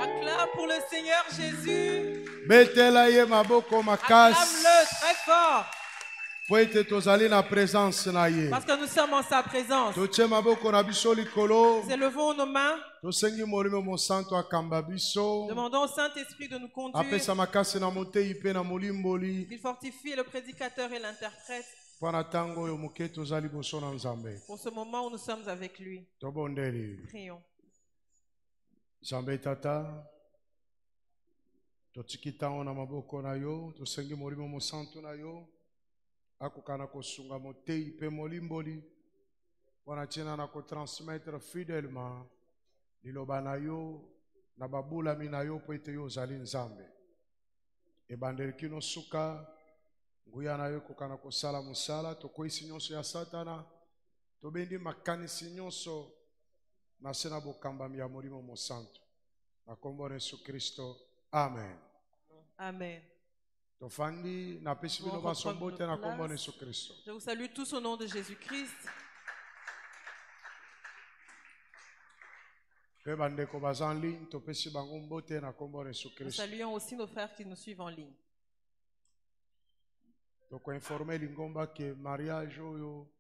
Acclame pour le Seigneur Jésus. Acclame-le très fort. Parce que nous sommes en sa présence. Élevons nos mains. Demandons au Saint-Esprit de nous conduire. Il fortifie le prédicateur et l'interprète. Pour ce moment où nous sommes avec lui. Prions. akokana kosunga motei pe molimboli wana tina na kotransmettre fidèlement liloba na yo na babulami na yo po ete yo ozali nzambe ebandeli kino suka nguya na yo ekokana kosala mosala tokweyisi nyonso ya satana tobendi makanisi nyonso na se na bokambami ya molimo mosantu na kombo na Yesu Kristo, amen. Amen. Je vous salue tous au nom de Jésus-Christ. Nous saluons aussi nos frères qui nous suivent en ligne. Donc, informer l'ingomba que mariage oyo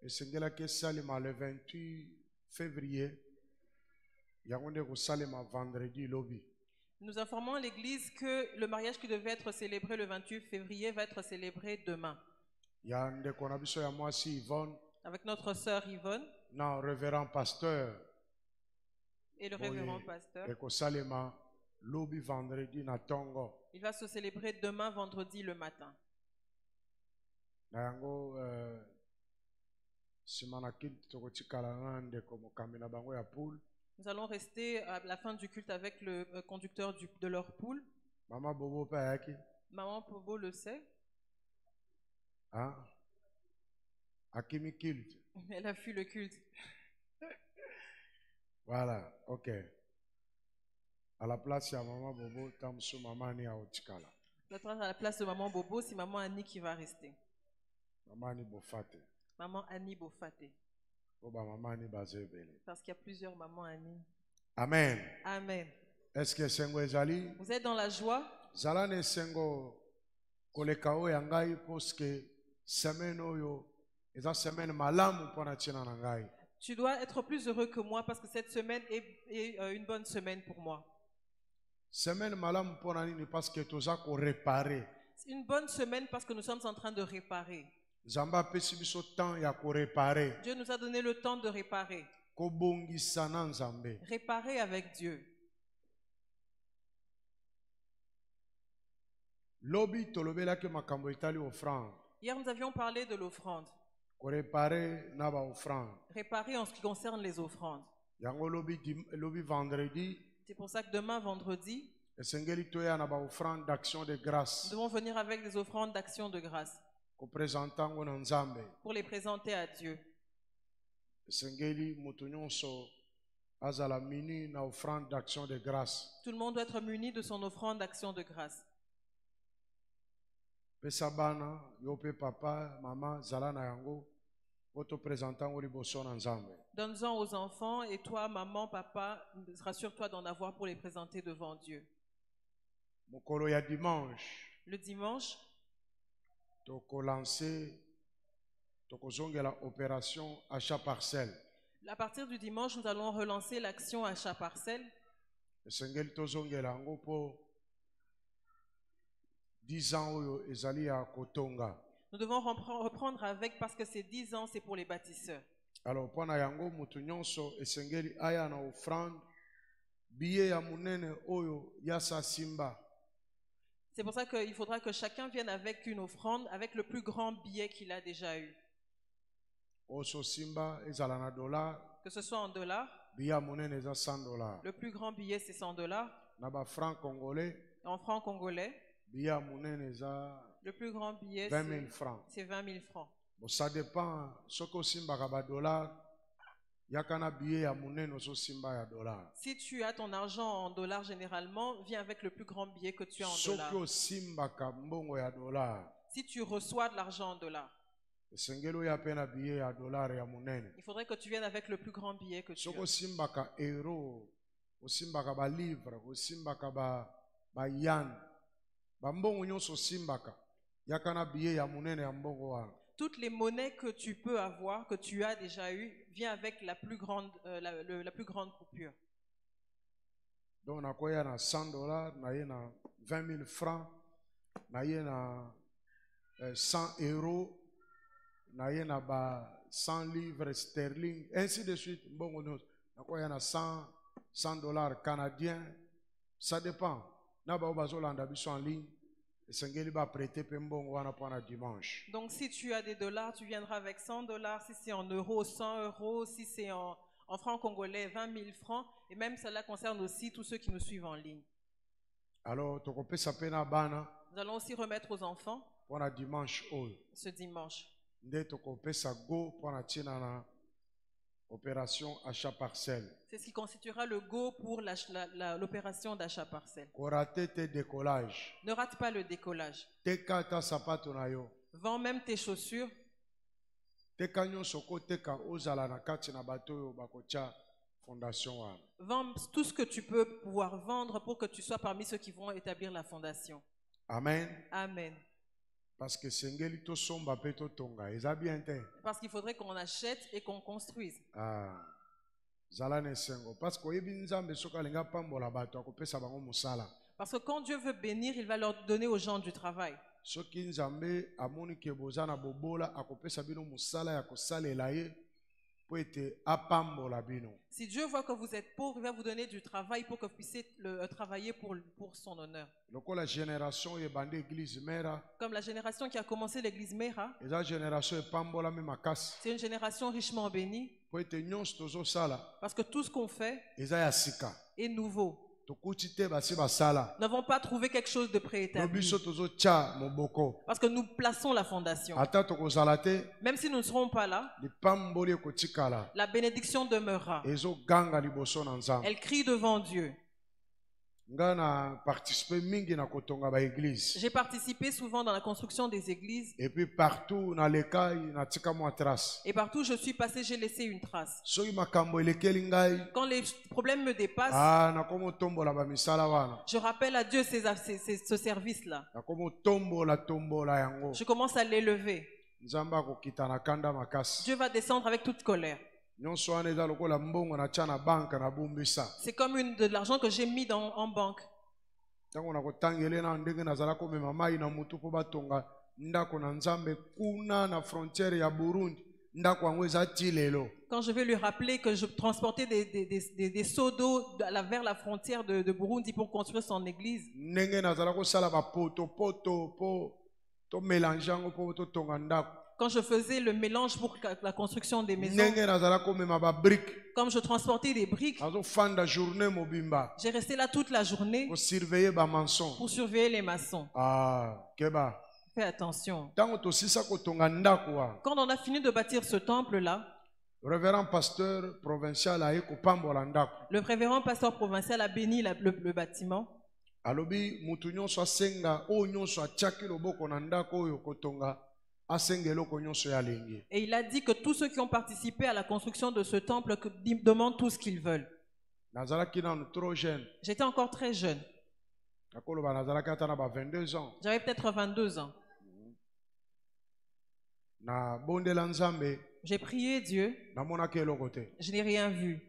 esengelaki esalema le 28 février yango nde kosalema vendredi lobi. Nous informons l'Église que le mariage qui devait être célébré le 28 février va être célébré demain. Avec notre sœur Yvonne. Non, révérend pasteur. Et le révérend pasteur. Il va se célébrer demain vendredi le matin. Nous allons rester à la fin du culte avec le conducteur de leur poule. Maman Bobo le sait. Hein? Akimi culte. Elle a fui le culte. Voilà, ok. À la place de Maman Bobo, Tamsu Maman Ani a Otikala. À la place de Maman Bobo, c'est Maman Annie qui va rester. Maman Ani Bofate. Maman Annie Bofate. Parce qu'il y a plusieurs mamans Annie. Amen. Amen. Est-ce que Sengo ezali? Vous êtes dans la joie? Zalane Sengo kolekao yangai poske semaine oyo eza semaine malamu pona tina nangai. Tu dois être plus heureux que moi parce que cette semaine est une bonne semaine pour moi. Semaine malamu pona nini parce que toza ko réparer. C'est une bonne semaine parce que nous sommes en train de réparer. Dieu nous a donné le temps de réparer. Réparer avec Dieu. Hier, nous avions parlé de l'offrande. Réparer en ce qui concerne les offrandes. C'est pour ça que demain, vendredi, nous devons venir avec des offrandes d'action de grâce. Pour les présenter à Dieu. Tout le monde doit être muni de son offrande d'action de grâce. Donne-en aux enfants et toi, maman, papa, rassure-toi d'en avoir pour les présenter devant Dieu. Le dimanche, opération achat parcelle. À partir du dimanche, nous allons relancer l'action achat parcelle. Nous devons reprendre avec parce que ces 10 ans, c'est pour les bâtisseurs. Alors, c'est pour ça qu'il faudra que chacun vienne avec une offrande, avec le plus grand billet qu'il a déjà eu. Que ce soit en dollars. Le plus grand billet, c'est 100 $. En francs congolais. Le plus grand billet, c'est 20 000 francs. Bon, ça dépend. Si tu as ton argent en dollars généralement, viens avec le plus grand billet que tu as en dollars. Si tu reçois de l'argent en dollars. Il faudrait que tu viennes avec le plus grand billet que tu as. Toutes les monnaies que tu peux avoir, que tu as déjà eu, viens avec la plus grande coupure. Donc, on a $100, on a 20 000 francs, on a 100 €, on a 100 livres sterling, ainsi de suite. Bon, on a 100 $ canadiens. Ça dépend. On a en ligne. Donc, si tu as des dollars, tu viendras avec 100 $. Si c'est en euros, 100 €. Si c'est en francs congolais, 20 000 francs. Et même cela concerne aussi tous ceux qui nous suivent en ligne. Alors, nous allons aussi remettre aux enfants ce dimanche. Opération achat parcelle. C'est ce qui constituera le go pour l'opération d'achat parcelle. Ne rate pas le décollage. Vends même tes chaussures. Vends tout ce que tu peux pouvoir vendre pour que tu sois parmi ceux qui vont établir la fondation. Amen. Amen. Parce qu'il faudrait qu'on achète et qu'on construise. Parce que quand Dieu veut bénir, il va leur donner aux gens du travail. Si Dieu voit que vous êtes pauvre, il va vous donner du travail pour que vous puissiez travailler pour son honneur. Comme la génération qui a commencé l'église Mera, c'est une génération richement bénie. Parce que tout ce qu'on fait est nouveau. Nous n'avons pas trouvé quelque chose de préétabli. Parce que nous plaçons la fondation. Même si nous ne serons pas là, la bénédiction demeurera. Elle crie devant Dieu. J'ai participé souvent dans la construction des églises. Et puis partout je suis passé, j'ai laissé une trace. Quand les problèmes me dépassent, je rappelle à Dieu ce service-là. Je commence à l'élever. Dieu va descendre avec toute colère. C'est comme de l'argent que j'ai mis en banque. Quand je vais lui rappeler que je transportais des seaux d'eau vers la frontière de Burundi pour construire son église, quand je faisais le mélange pour la construction des maisons, comme je transportais des briques, j'ai resté là toute la journée pour surveiller les maçons. Fais attention. Quand on a fini de bâtir ce temple-là, le révérend pasteur provincial a béni le bâtiment. Et il a dit que tous ceux qui ont participé à la construction de ce temple demandent tout ce qu'ils veulent. J'étais encore très jeune. J'avais peut-être 22 ans. J'ai prié Dieu. Je n'ai rien vu.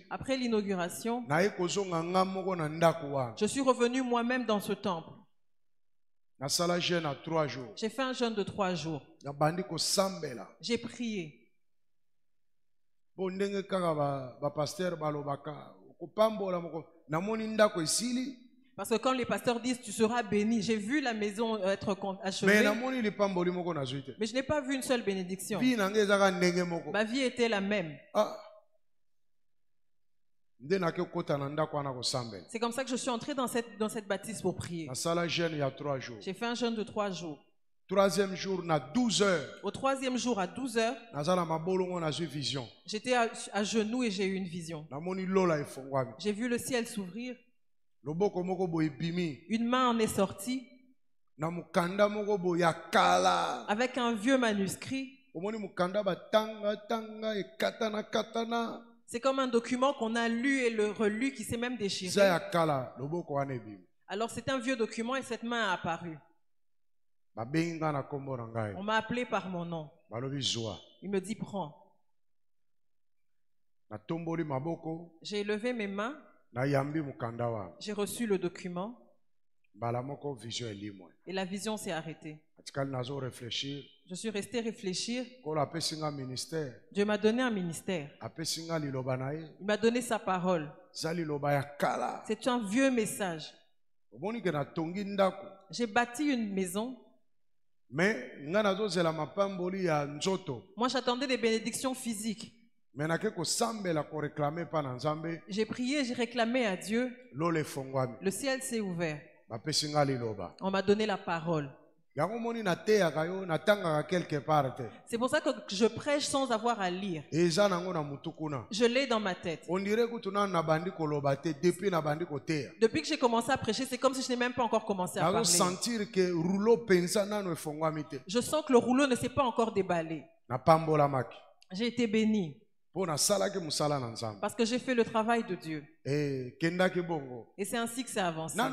Après l'inauguration, je suis revenu moi-même dans ce temple. J'ai fait un jeûne de 3 jours. J'ai prié. Parce que quand les pasteurs disent tu seras béni, j'ai vu la maison être achevée, mais je n'ai pas vu une seule bénédiction. Ma vie était la même. C'est comme ça que je suis entré dans cette bâtisse pour prier. J'ai fait un jeûne de 3 jours. Troisième jour, à 12 heures. Au troisième jour, à 12 heures, j'étais à genoux et j'ai eu une vision. J'ai vu le ciel s'ouvrir. Une main en est sortie. avec un vieux manuscrit. C'est comme un document qu'on a lu et relu qui s'est même déchiré. Alors c'est un vieux document et cette main a apparu. On m'a appelé par mon nom. Il me dit prends. J'ai levé mes mains. J'ai reçu le document. Et la vision s'est arrêtée. Je suis resté réfléchir. Dieu m'a donné un ministère. Il m'a donné sa parole. C'est un vieux message. J'ai bâti une maison. Moi, j'attendais des bénédictions physiques. J'ai prié, j'ai réclamé à Dieu. Le ciel s'est ouvert. On m'a donné la parole. C'est pour ça que je prêche sans avoir à lire. Je l'ai dans ma tête. Depuis que j'ai commencé à prêcher, c'est comme si je n'ai même pas encore commencé à parler. Je sens que le rouleau ne s'est pas encore déballé. J'ai été béni. Parce que j'ai fait le travail de Dieu. Et c'est ainsi que c'est avancé. Je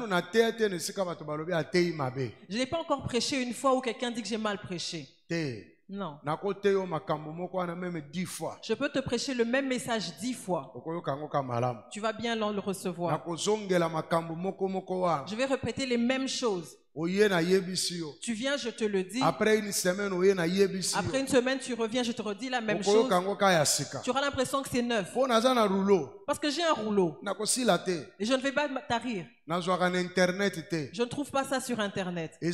n'ai pas encore prêché une fois où quelqu'un dit que j'ai mal prêché. Non. Je peux te prêcher le même message 10 fois. Tu vas bien le recevoir. Je vais répéter les mêmes choses. Tu viens, je te le dis. Après une semaine, tu reviens, je te redis la même chose. Tu auras l'impression que c'est neuf. Parce que j'ai un rouleau. Et je ne vais pas tarir. Je ne trouve pas ça sur Internet. Et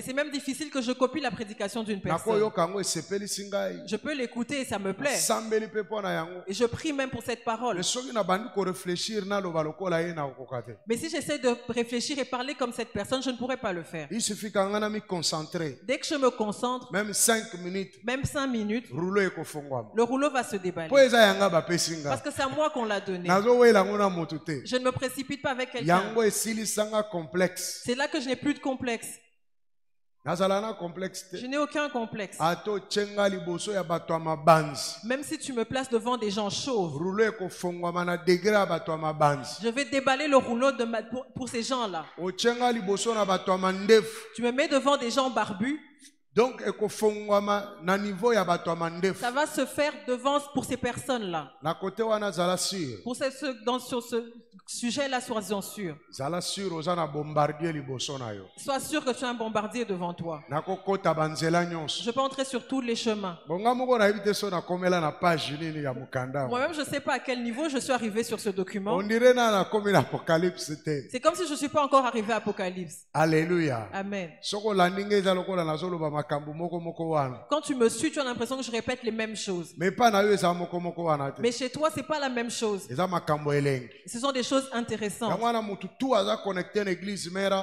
c'est même difficile que je copie la prédication d'une personne. Je peux l'écouter et ça me plaît. Et je prie même pour cette parole. Mais si j'essaie de réfléchir et parler comme cette personne, je ne pourrais pas le faire. Il suffit que dès que je me concentre, même 5 minutes, le rouleau va se déballer. Parce que c'est à moi qu'on l'a donné. Je ne me précipite pas avec quelqu'un. C'est là que je n'ai plus de complexe. Je n'ai aucun complexe. Même si tu me places devant des gens chauves, je vais déballer le rouleau pour ces gens-là. Tu me mets devant des gens barbus. Donc, ça va se faire pour ces personnes-là. Sur ce sujet-là, sois-en sûr. Sois sûr que tu as un bombardier devant toi. Je peux entrer sur tous les chemins. Moi-même, je ne sais pas à quel niveau je suis arrivé sur ce document. C'est comme si je ne suis pas encore arrivé à Apocalypse. Alléluia. Amen. Quand tu me suis, tu as l'impression que je répète les mêmes choses. Mais chez toi, ce n'est pas la même chose. Ce sont des choses intéressantes.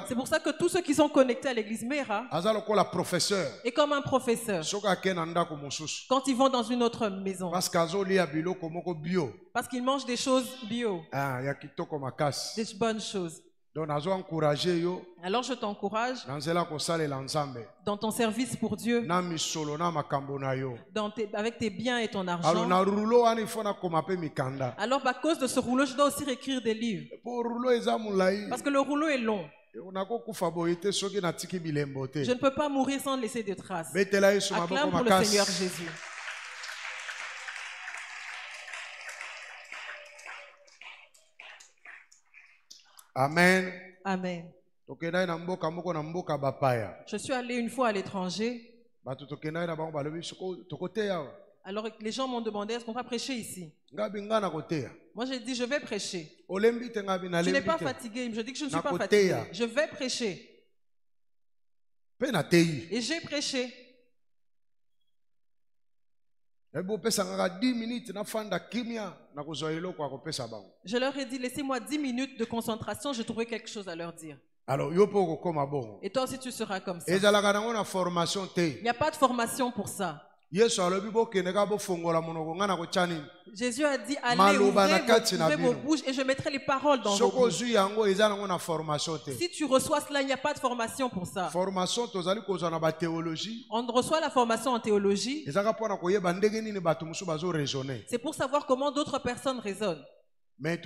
C'est pour ça que tous ceux qui sont connectés à l'église Mera est comme un professeur quand ils vont dans une autre maison. Parce qu'ils mangent des choses bio. Des bonnes choses. Alors je t'encourage dans ton service pour Dieu, avec tes biens et ton argent. Alors à cause de ce rouleau, je dois aussi écrire des livres. Parce que le rouleau est long. Je ne peux pas mourir sans laisser de traces. Acclame pour le Seigneur Jésus. Amen. Amen. Je suis allé une fois à l'étranger. Alors les gens m'ont demandé est-ce qu'on va prêcher ici. Moi j'ai dit je vais prêcher. Tu n'es pas fatigué. Je dis que je ne suis pas fatigué. Je vais prêcher. Et j'ai prêché. Je leur ai dit laissez-moi 10 minutes de concentration, je trouverai quelque chose à leur dire. Alors, et toi aussi tu seras comme ça. Il n'y a pas de formation pour ça. Jésus a dit, allez, ouvrez vos bouches et je mettrai les paroles dans vos bouches. Si tu reçois cela, il n'y a pas de formation pour ça. On reçoit la formation en théologie. C'est pour savoir comment d'autres personnes raisonnent. Mais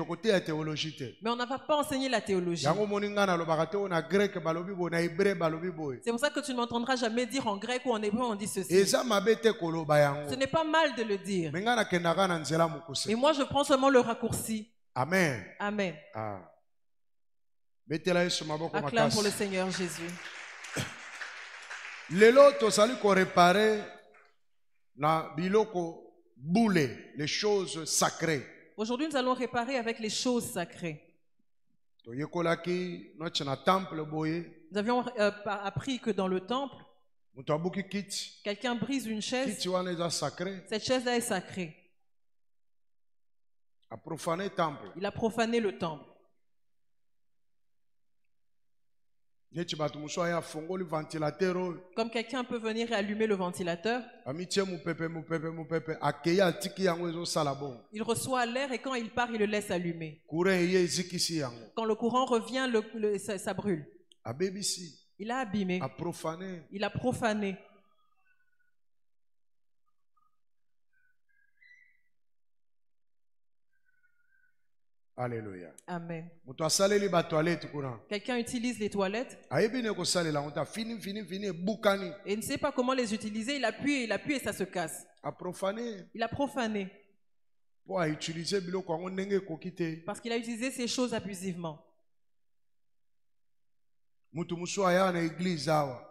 on n'a pas enseigné la théologie. C'est pour ça que tu ne m'entendras jamais dire en grec ou en hébreu on dit ceci. Ce n'est pas mal de le dire. Et moi je prends seulement le raccourci. Amen. Amen. Acclame pour le Seigneur Jésus. Lelo tozali ko réparer na biloko boule, les choses sacrées. Aujourd'hui, nous allons réparer avec les choses sacrées. Nous avions appris que dans le temple, quelqu'un brise une chaise. Cette chaise-là est sacrée. Il a profané le temple. Comme quelqu'un peut venir et allumer le ventilateur, il reçoit l'air et quand il part, il le laisse allumer. Quand le courant revient, ça brûle. Il a abîmé. Il a profané. Alléluia. Amen. Quelqu'un utilise les toilettes et il ne sait pas comment les utiliser. Il appuie et ça se casse. Il a profané. Parce qu'il a utilisé ces choses abusivement.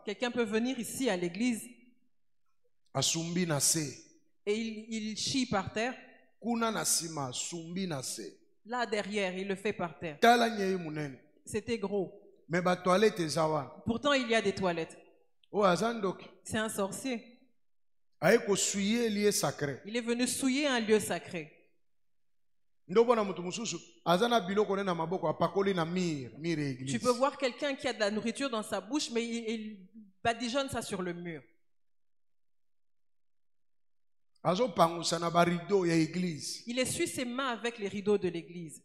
Quelqu'un peut venir ici à l'église et il chie par terre. Là derrière, il le fait par terre. C'était gros. Pourtant, il y a des toilettes. C'est un sorcier. Il est venu souiller un lieu sacré. Tu peux voir quelqu'un qui a de la nourriture dans sa bouche, mais il badigeonne ça sur le mur. Il essuie ses mains avec les rideaux de l'église.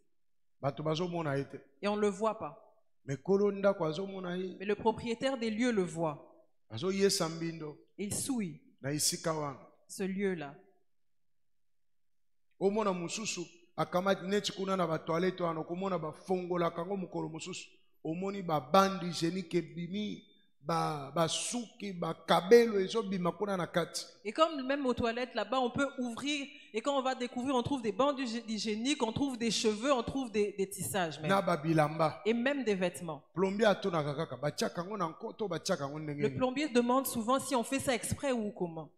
Et on ne le voit pas. Mais le propriétaire des lieux le voit. Il souille ce lieu-là. Et comme même aux toilettes là-bas, on peut ouvrir et quand on va découvrir, on trouve des bandes hygiéniques, on trouve des cheveux, on trouve des tissages même. Et même des vêtements. Le plombier demande souvent si on fait ça exprès ou comment.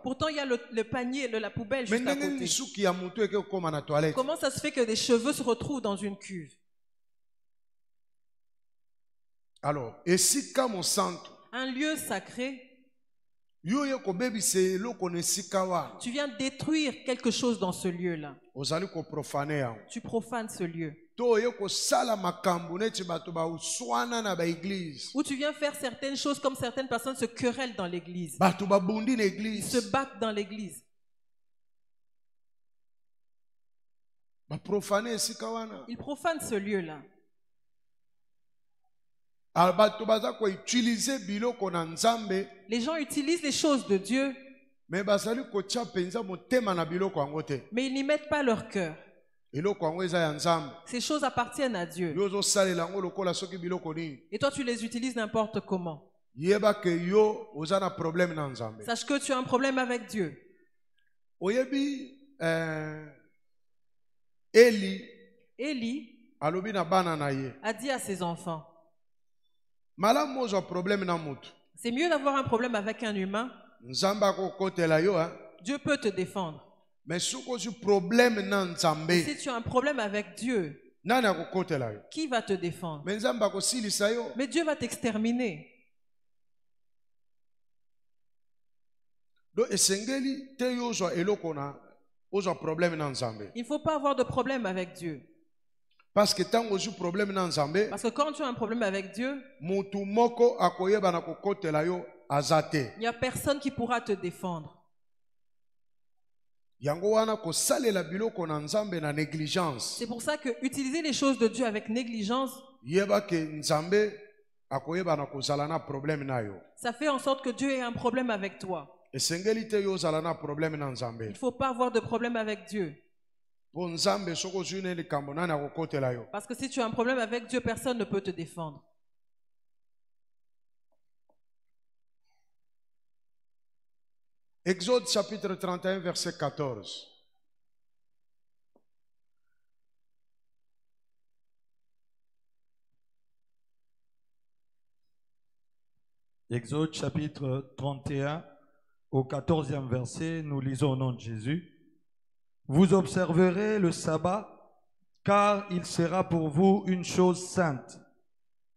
Pourtant, il y a le panier de la poubelle juste à côté. Comment ça se fait que des cheveux se retrouvent dans une cuve? Alors, un lieu sacré. Tu viens détruire quelque chose dans ce lieu-là. Tu profanes ce lieu. Ou tu viens faire certaines choses comme certaines personnes se querellent dans l'église. Ils se battent dans l'église. Ils profanent ce lieu-là. Les gens utilisent les choses de Dieu, mais ils n'y mettent pas leur cœur. Ces choses appartiennent à Dieu. Et toi, tu les utilises n'importe comment. Sache que tu as un problème avec Dieu. Élie a dit à ses enfants, c'est mieux d'avoir un problème avec un humain. Dieu peut te défendre. Mais si tu as un problème avec Dieu, qui va te défendre? Mais Dieu va t'exterminer. Il ne faut pas avoir de problème avec Dieu. Parce que quand tu as un problème avec Dieu, il n'y a personne qui pourra te défendre. C'est pour ça que utiliser les choses de Dieu avec négligence, ça fait en sorte que Dieu ait un problème avec toi. Il ne faut pas avoir de problème avec Dieu. Parce que si tu as un problème avec Dieu, personne ne peut te défendre. Exode chapitre 31, verset 14. Exode chapitre 31, au 14e verset, nous lisons au nom de Jésus. Vous observerez le sabbat, car il sera pour vous une chose sainte.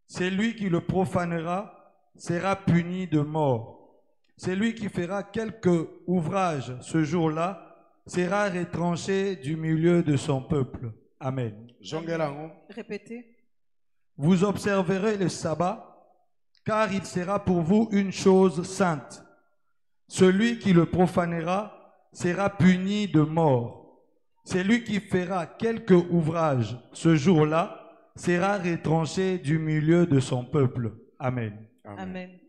Celui qui le profanera sera puni de mort. Celui qui fera quelque ouvrage ce jour-là sera retranché du milieu de son peuple. Amen. Répétez. Vous observerez le sabbat, car il sera pour vous une chose sainte. Celui qui le profanera sera puni de mort. Celui qui fera quelque ouvrage ce jour-là sera retranché du milieu de son peuple. Amen. Amen.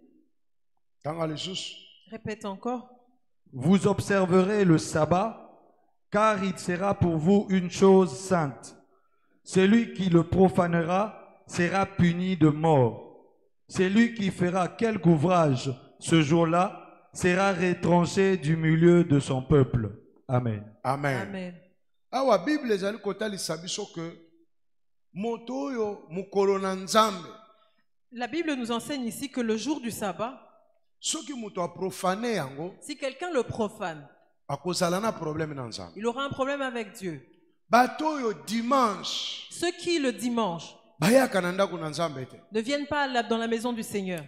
Répète encore. Vous observerez le sabbat, car il sera pour vous une chose sainte. Celui qui le profanera sera puni de mort. Celui qui fera quelque ouvrage ce jour-là sera retranché du milieu de son peuple. Amen. Amen. Amen. Awa Bible ezali kotalisa biso que moto oyo mukolo na Nzambe. La Bible nous enseigne ici que le jour du sabbat, si quelqu'un le profane, il aura un problème avec Dieu. Dimanche, ceux qui le dimanche ne viennent pas dans la maison du Seigneur.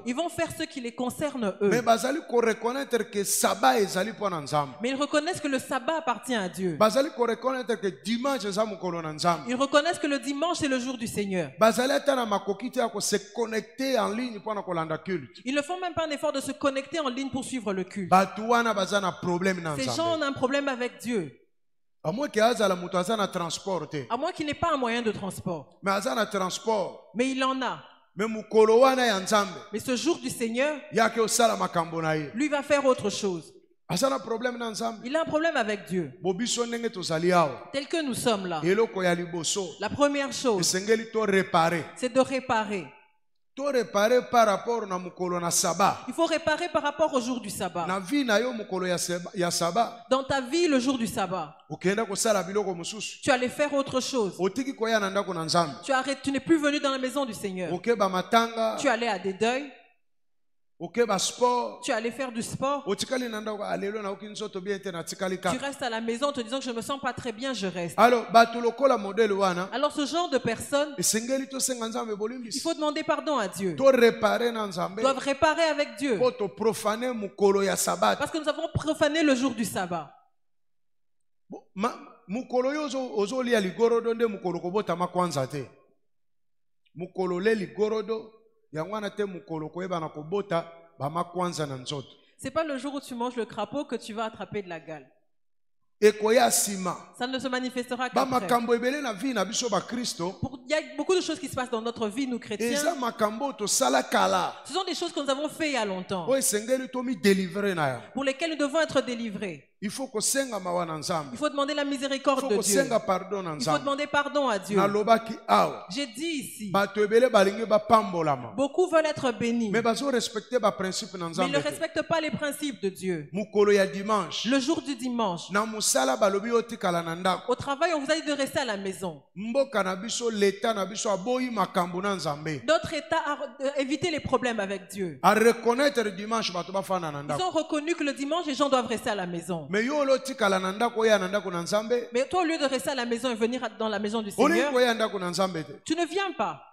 Ils vont faire ce qui les concerne eux. Mais ils reconnaissent que le sabbat appartient à Dieu. Ils reconnaissent que le dimanche est le jour du Seigneur. Ils ne font même pas un effort de se connecter en ligne pour suivre le culte. Ces gens ont un problème avec Dieu. À moins qu'il n'ait pas un moyen de transport. Mais il en a. Mais ce jour du Seigneur, lui va faire autre chose. Il a un problème avec Dieu. Tel que nous sommes là. La première chose, c'est de réparer. Il faut réparer par rapport au jour du sabbat. Dans ta vie, le jour du sabbat, tu allais faire autre chose. Tu n'es plus venu dans la maison du Seigneur. Tu allais à des deuils. Tu allais faire du sport. Tu restes à la maison en te disant que je ne me sens pas très bien, je reste. Alors ce genre de personnes, il faut demander pardon à Dieu. Ils doivent réparer avec Dieu. Parce que nous avons profané le jour du sabbat. C'est pas le jour où tu manges le crapaud que tu vas attraper de la gale. Ça ne se manifestera qu'après. Il y a beaucoup de choses qui se passent dans notre vie, nous chrétiens. Ce sont des choses que nous avons fait il y a longtemps, pour lesquelles nous devons être délivrés. Il faut demander la miséricorde de Dieu. Il faut demander pardon à Dieu. J'ai dit ici, beaucoup veulent être bénis, mais ils ne respectent pas les principes de Dieu. Le jour du dimanche, au travail, on vous a dit de rester à la maison. Notre État a évité les problèmes avec Dieu. Ils ont reconnu que le dimanche, les gens doivent rester à la maison. Mais toi, au lieu de rester à la maison et venir dans la maison du Seigneur, tu ne viens pas.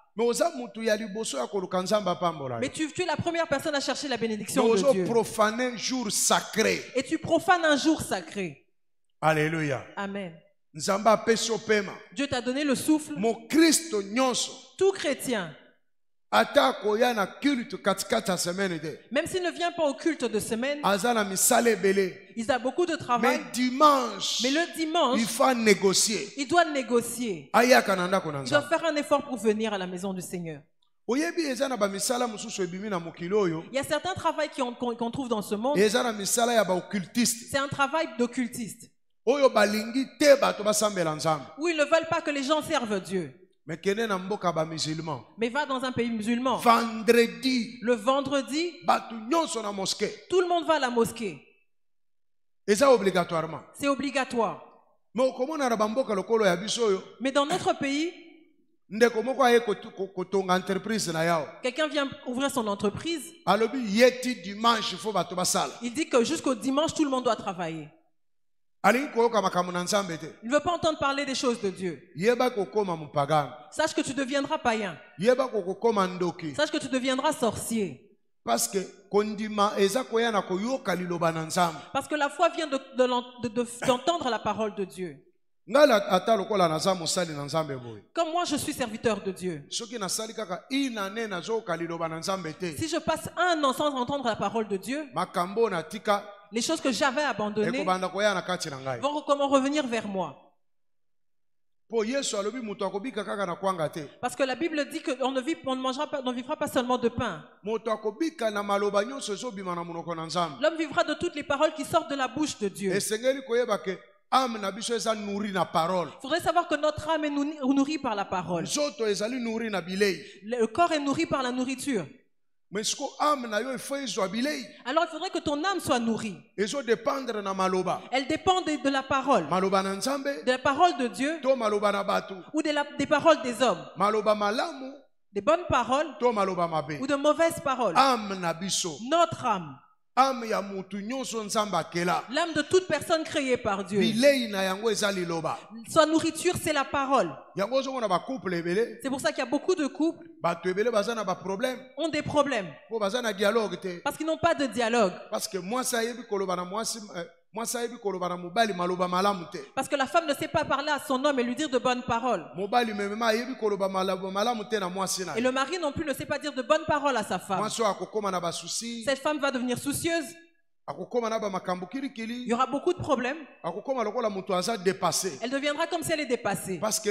Mais tu es la première personne à chercher la bénédiction de Dieu. Et tu profanes un jour sacré. Alléluia. Amen. Dieu t'a donné le souffle. Tout chrétien, même s'il ne vient pas au culte de semaine, il a beaucoup de travail. Mais le dimanche, il doit négocier. Il doit faire un effort pour venir à la maison du Seigneur. Il y a certains travaux qu'on trouve dans ce monde. C'est un travail d'occultiste. Où ils ne veulent pas que les gens servent Dieu. Mais va dans un pays musulman. Le vendredi, tout le monde va à la mosquée. C'est obligatoire. Mais dans notre pays, quelqu'un vient ouvrir son entreprise. Il dit que jusqu'au dimanche, tout le monde doit travailler. Il ne veut pas entendre parler des choses de Dieu. Sache que tu deviendras païen. Sache que tu deviendras sorcier. Parce que la foi vient d'entendre la parole de Dieu. Comme moi je suis serviteur de Dieu. Si je passe 1 an sans entendre la parole de Dieu, les choses que j'avais abandonnées vont revenir vers moi. Parce que la Bible dit qu'on ne vivra pas seulement de pain. L'homme vivra de toutes les paroles qui sortent de la bouche de Dieu. Il faudrait savoir que notre âme est nourrie par la parole. Le corps est nourri par la nourriture. Alors il faudrait que ton âme soit nourrie. Elle dépend de la parole. De la parole de Dieu ou des paroles des hommes. Des bonnes paroles ou de mauvaises paroles. Notre âme. L'âme de toute personne créée par Dieu. Sa nourriture, c'est la parole. C'est pour ça qu'il y a beaucoup de couples ont des problèmes. Parce qu'ils n'ont pas de dialogue. Parce que la femme ne sait pas parler à son homme et lui dire de bonnes paroles. Et le mari non plus ne sait pas dire de bonnes paroles à sa femme. Cette femme va devenir soucieuse. Il y aura beaucoup de problèmes. Elle deviendra comme si elle est dépassée. Parce que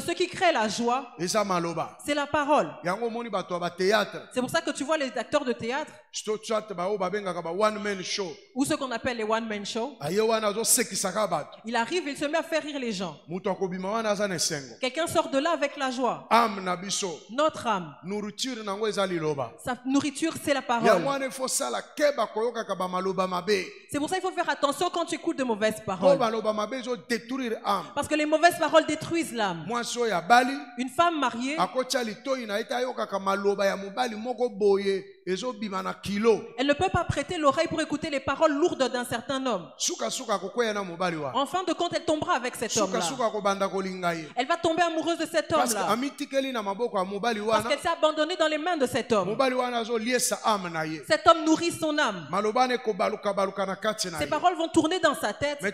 ce qui crée la joie, c'est la parole. C'est pour ça que tu vois les acteurs de théâtre ou ce qu'on appelle les one-man shows. Il arrive, il se met à faire rire les gens. Quelqu'un sort de là avec la joie. Notre âme, sa nourriture, c'est la parole. C'est pour ça qu'il faut faire attention quand tu écoutes de mauvaises paroles. Parce que les mauvaises paroles détruisent l'âme. Une femme mariée, elle ne peut pas prêter l'oreille pour écouter les paroles lourdes d'un certain homme. En fin de compte, elle tombera avec cet homme-là. Elle va tomber amoureuse de cet homme-là. Parce qu'elle s'est abandonnée dans les mains de cet homme. Cet homme nourrit son âme. Ces paroles vont tourner dans sa tête. Et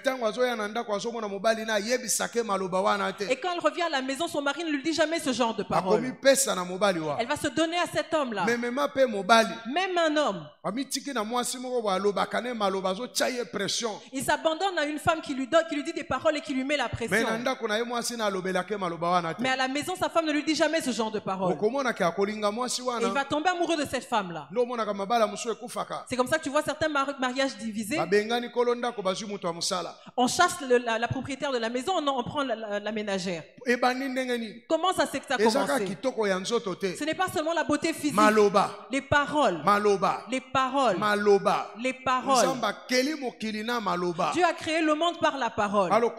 quand elle revient à la maison, son mari ne lui dit jamais ce genre de paroles. Elle va se donner à cet homme-là. Même un homme, il s'abandonne à une femme qui lui dit des paroles et qui lui met la pression. Mais à la maison, sa femme ne lui dit jamais ce genre de paroles. Et il va tomber amoureux de cette femme-là. C'est comme ça que tu vois certains mariages divisés. On chasse la propriétaire de la maison, on prend la ménagère. Comment ça s'est commencé? Ce n'est pas seulement la beauté physique. Les paroles. Les paroles. Les paroles. Dieu a créé le monde par la parole. Ne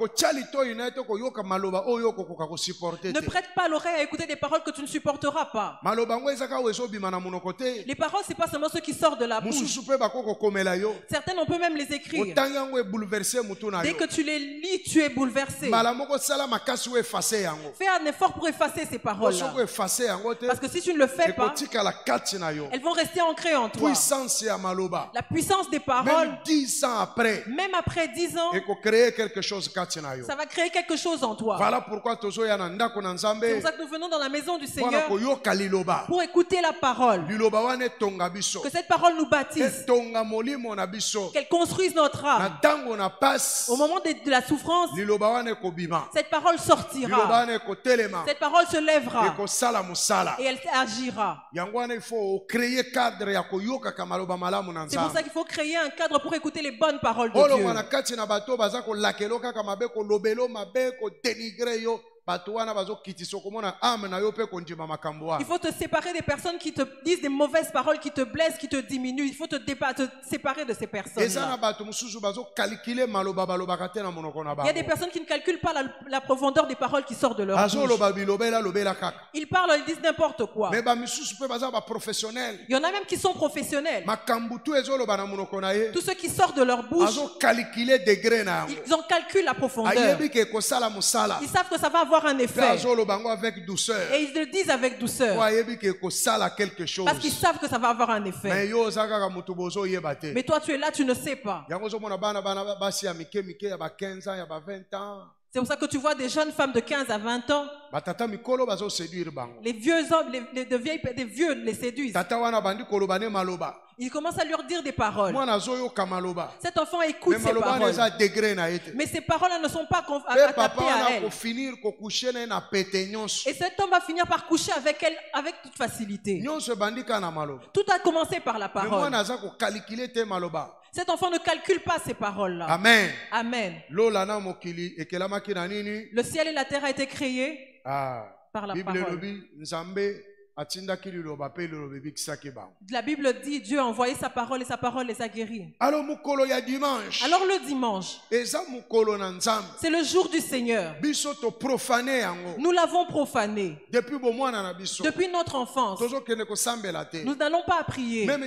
prête pas l'oreille à écouter des paroles que tu ne supporteras pas. Les paroles, c'est pas seulement ce qui sort de la bouche. Certaines, on peut même les écrire. Dès que tu les lis, tu es bouleversé. Fais un effort pour effacer ces paroles-là. Parce que si tu ne le fais pas, elles vont rester ancré en toi. La puissance des paroles, même 10 ans après, même après 10 ans, créer quelque chose. Ça va créer quelque chose en toi. Voilà pourquoi c'est pour ça que nous venons dans la maison du Seigneur pour écouter la parole. Que cette parole nous baptise. Qu'elle construise notre âme. Au moment de la souffrance, cette parole sortira. Cette parole se lèvera. Et elle agira. C'est pour ça qu'il faut créer un cadre pour écouter les bonnes paroles de Dieu. Il faut te séparer des personnes qui te disent des mauvaises paroles, qui te blessent, qui te diminuent. Il faut te séparer de ces personnes. Il y a des personnes qui ne calculent pas la profondeur des paroles qui sortent de leur bouche. Ils parlent, ils disent n'importe quoi. Il y en a même qui sont professionnels. Tous ceux qui sortent de leur bouche, ils en calculent la profondeur. Ils savent que ça va avoir un effet. Et ils le disent avec douceur. Parce qu'ils savent que ça va avoir un effet. Mais toi tu es là, tu ne sais pas. C'est pour ça que tu vois des jeunes femmes de 15 à 20 ans. Les vieux hommes, des vieux les séduisent. Ils commencent à leur dire des paroles. Cet enfant écoute ces paroles. Mais ces paroles ne sont pas adaptées à elle. Et cet homme va finir par coucher avec elle avec toute facilité. Tout a commencé par la parole. Cet enfant ne calcule pas ces paroles-là. Amen. Amen. Le ciel et la terre a été créés par la parole. La Bible dit Dieu a envoyé sa parole et sa parole les a guéris. Alors le dimanche, c'est le jour du Seigneur. Nous l'avons profané. Depuis notre enfance, nous n'allons pas prier. Même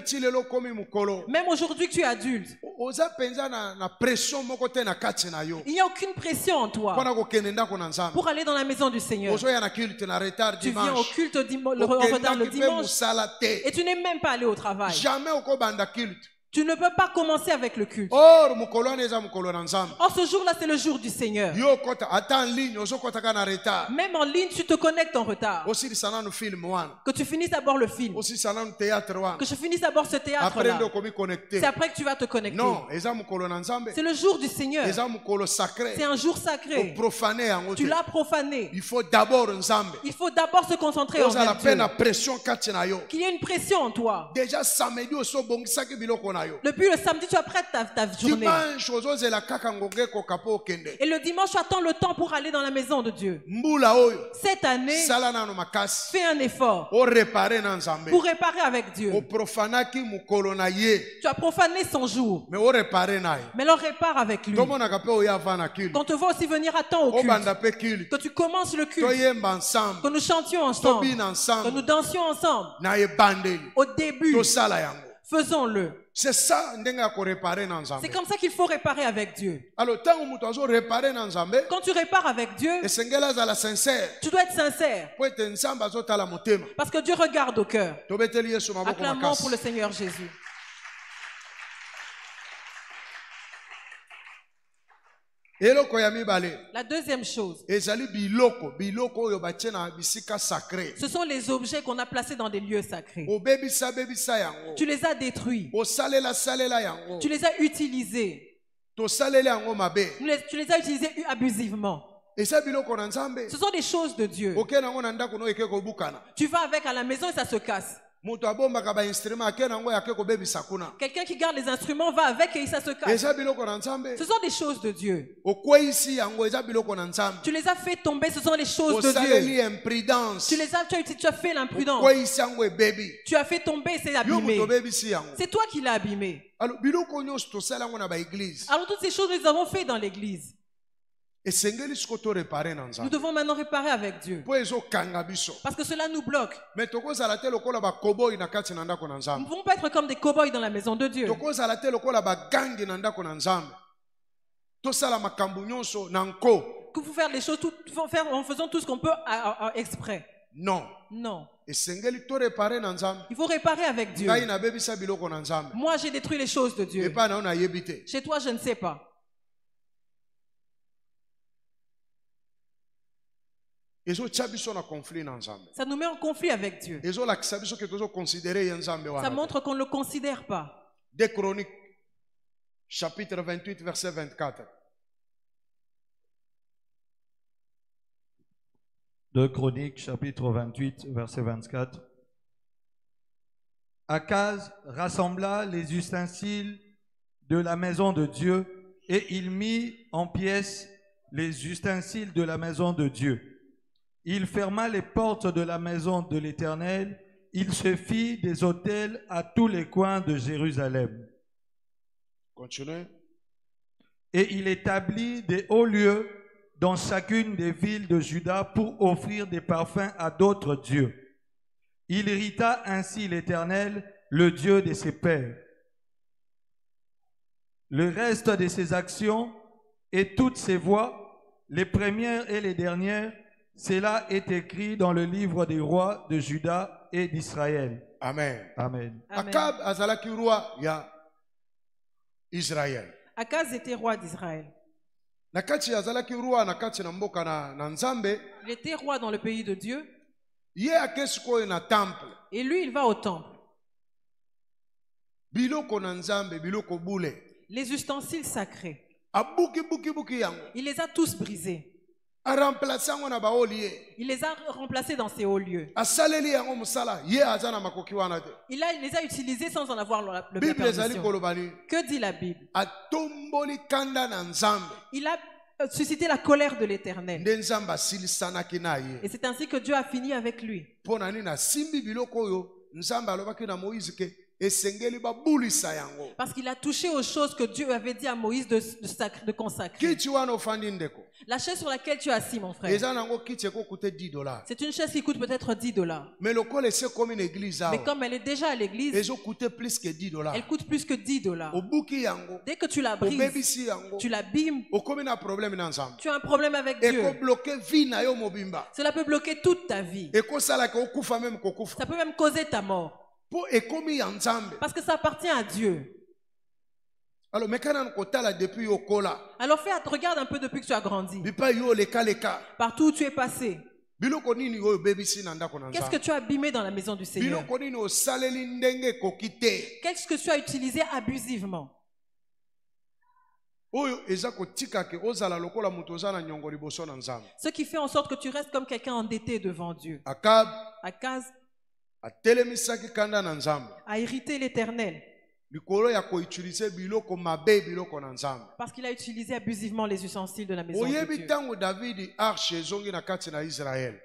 aujourd'hui que tu es adulte, il n'y a aucune pression en toi pour aller dans la maison du Seigneur. Tu viens au culte en retard le dimanche et tu n'es même pas allé au travail. Tu ne peux pas commencer avec le culte. Or, ce jour-là, c'est le jour du Seigneur. Même en ligne, tu te connectes en retard. Que tu finisses d'abord le film. Que je finisse d'abord ce théâtre-là. C'est après que tu vas te connecter. Non, c'est le jour du Seigneur. C'est un jour sacré. Tu l'as profané. Il faut d'abord se concentrer en Dieu. Qu'il y ait une pression en toi. Déjà samedi, depuis le samedi, tu apprêtes ta journée. Et le dimanche, tu attends le temps pour aller dans la maison de Dieu. Cette année, fais un effort pour réparer avec Dieu. Tu as profané son jour, mais l'on répare avec lui. Qu'on te voit aussi venir à temps au culte. Que tu commences le culte. Que nous chantions ensemble. Que nous dansions ensemble. Au début, faisons-le. C'est ça. C'est comme ça qu'il faut réparer avec Dieu. Alors, quand tu répares avec Dieu, tu dois être sincère. Parce que Dieu regarde au cœur. Acclamons pour le Seigneur Jésus. La deuxième chose, ce sont les objets qu'on a placés dans des lieux sacrés. Tu les as détruits. Tu les as utilisés. Tu les as utilisés abusivement. Ce sont des choses de Dieu. Tu vas avec à la maison et ça se casse. Quelqu'un qui garde les instruments va avec et ça se casse. Ce sont des choses de Dieu. Tu les as fait tomber, ce sont les choses de Dieu. Tu as fait l'imprudence. Tu as fait et c'est abîmé. C'est toi qui l'as abîmé. Alors toutes ces choses, nous les avons fait dans l'église. Nous devons maintenant réparer avec Dieu. Parce que cela nous bloque. Nous ne pouvons pas être comme des cow-boys dans la maison de Dieu. Que vous faire les choses en faisant tout ce qu'on peut exprès. Non. Non. Il faut réparer avec Dieu. Moi, j'ai détruit les choses de Dieu. Chez toi, je ne sais pas. Ça nous met en conflit avec Dieu. Ça montre qu'on ne le considère pas. 2 Chroniques, chapitre 28, verset 24. 2 Chroniques, chapitre 28, verset 24. Akaz rassembla les ustensiles de la maison de Dieu et il mit en pièces les ustensiles de la maison de Dieu. Il ferma les portes de la maison de l'Éternel. Il se fit des autels à tous les coins de Jérusalem. Continuez. Et il établit des hauts lieux dans chacune des villes de Juda pour offrir des parfums à d'autres dieux. Il irrita ainsi l'Éternel, le Dieu de ses pères. Le reste de ses actions et toutes ses voies, les premières et les dernières, cela est écrit dans le livre des rois de Juda et d'Israël. Amen. Amen. Akab azalaki roi ya Israël. Akaz était roi d'Israël. Il était roi dans le pays de Dieu. Temple. Et lui, il va au temple. Les ustensiles sacrés. Il les a tous brisés. Il les a remplacés dans ces hauts lieux. Il les a utilisés sans en avoir la permission. Que dit la Bible? Il a suscité la colère de l'Éternel. Et c'est ainsi que Dieu a fini avec lui. Parce qu'il a touché aux choses que Dieu avait dit à Moïse de consacrer. La chaise sur laquelle tu es assis, mon frère, c'est une chaise qui coûte peut-être $10. Mais comme elle est déjà à l'église, elle coûte plus que $10. Dès que tu la brises, tu l'abîmes, tu as un problème avec Dieu. Cela peut bloquer toute ta vie. Ça peut même causer ta mort. Parce que ça appartient à Dieu. Alors regarde un peu depuis que tu as grandi. Partout où tu es passé. Qu'est-ce que tu as abîmé dans la maison du Seigneur? Qu'est-ce que tu as utilisé abusivement? Ce qui fait en sorte que tu restes comme quelqu'un endetté devant Dieu. Akaz a irrité l'Éternel. Parce qu'il a utilisé abusivement les ustensiles de la maison de Dieu.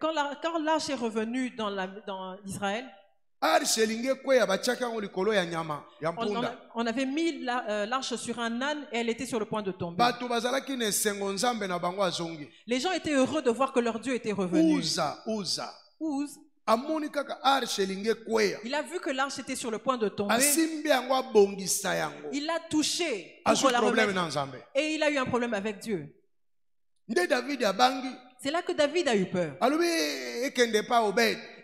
Quand l'arche est revenue dans Israël, on avait mis l'arche sur un âne et elle était sur le point de tomber. Les gens étaient heureux de voir que leur Dieu était revenu. Ouz, il a vu que l'arche était sur le point de tomber. Il l'a touché pour la remettre. Et il a eu un problème avec Dieu. C'est là que David a eu peur.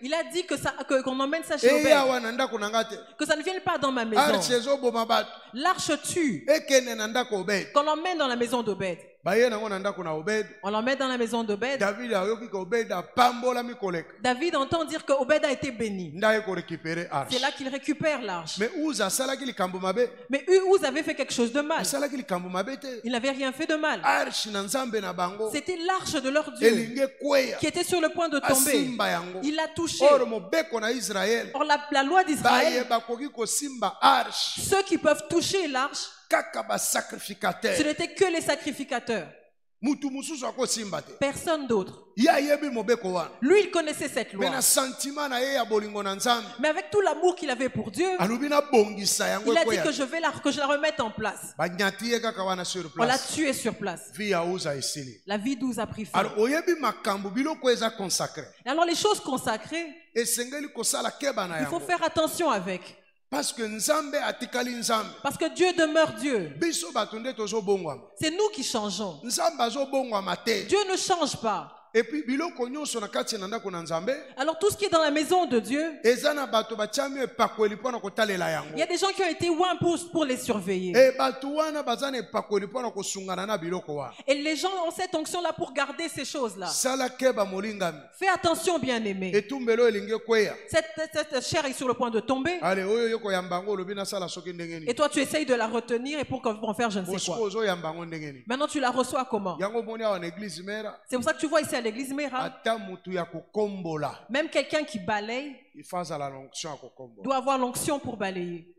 Il a dit qu'on emmène ça chez Obed. Que ça ne vienne pas dans ma maison. L'arche tue. Qu'on l'emmène dans la maison d'Obed. On l'emmène dans la maison d'Obed. David entend dire que Obed a été béni. C'est là qu'il récupère l'arche. Mais Ouz avait fait quelque chose de mal. Il n'avait rien fait de mal. C'était l'arche de leur Dieu qui était sur le point de tomber. Il l'a touché. Or la loi d'Israël, ceux qui peuvent toucher l'arche, ce n'était que les sacrificateurs. Personne d'autre. Lui, il connaissait cette loi. Mais avec tout l'amour qu'il avait pour Dieu, il a dit que je la remette en place. On l'a tué sur place. La vie d'Ouz a pris fin. Alors les choses consacrées, il faut faire attention avec. Parce que Dieu demeure Dieu. C'est nous qui changeons. Dieu ne change pas. Et puis biloko nyonso na kati na ndako na Nzambe. Alors tout ce qui est dans la maison de Dieu, eza na bato batiami epakweli pona kotalela yango. Il y a des gens qui ont été ouins pour les surveiller. Et bato wana bazana epakweli pona kosungana na biloko wa. Et les gens ont cette onction là pour garder ces choses là. Sala keba molingami. Fais attention, bien-aimé. Etumbelo elinge kweya. Cette chair est sur le point de tomber. Allez, oyo yoko yambango lobi na sala soki ndengeni. Et toi tu essayes de la retenir et pour en faire je ne sais quoi. Ozo yambango ndengeni. Maintenant tu la reçois comment? Yango moni awa na église mera. C'est pour ça que tu vois ici à l'église Mera. Ata mutu ya kokombola. Même quelqu'un qui balaye doit avoir l'onction pour balayer.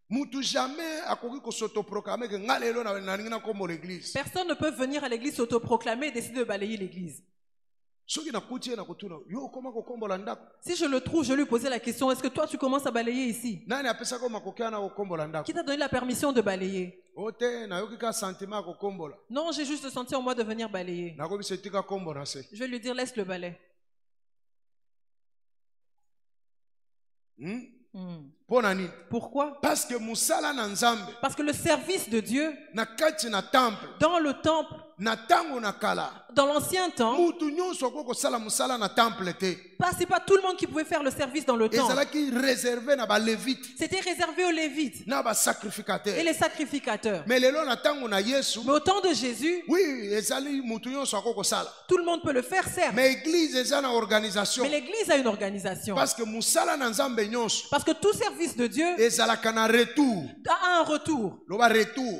Personne ne peut venir à l'église s'autoproclamer et décider de balayer l'église. Si je le trouve, je lui posais la question, est-ce que toi tu commences à balayer ici? Qui t'a donné la permission de balayer? Non, j'ai juste senti en moi de venir balayer. Je vais lui dire, laisse le balai. Pourquoi? Parce que le service de Dieu dans le temple, dans l'ancien temps, c'est pas tout le monde qui pouvait faire le service dans le temple. C'était réservé aux Lévites et les sacrificateurs. Mais au temps de Jésus, tout le monde peut le faire, certes. Mais l'église a une organisation. Parce que tout service de Dieu a un retour.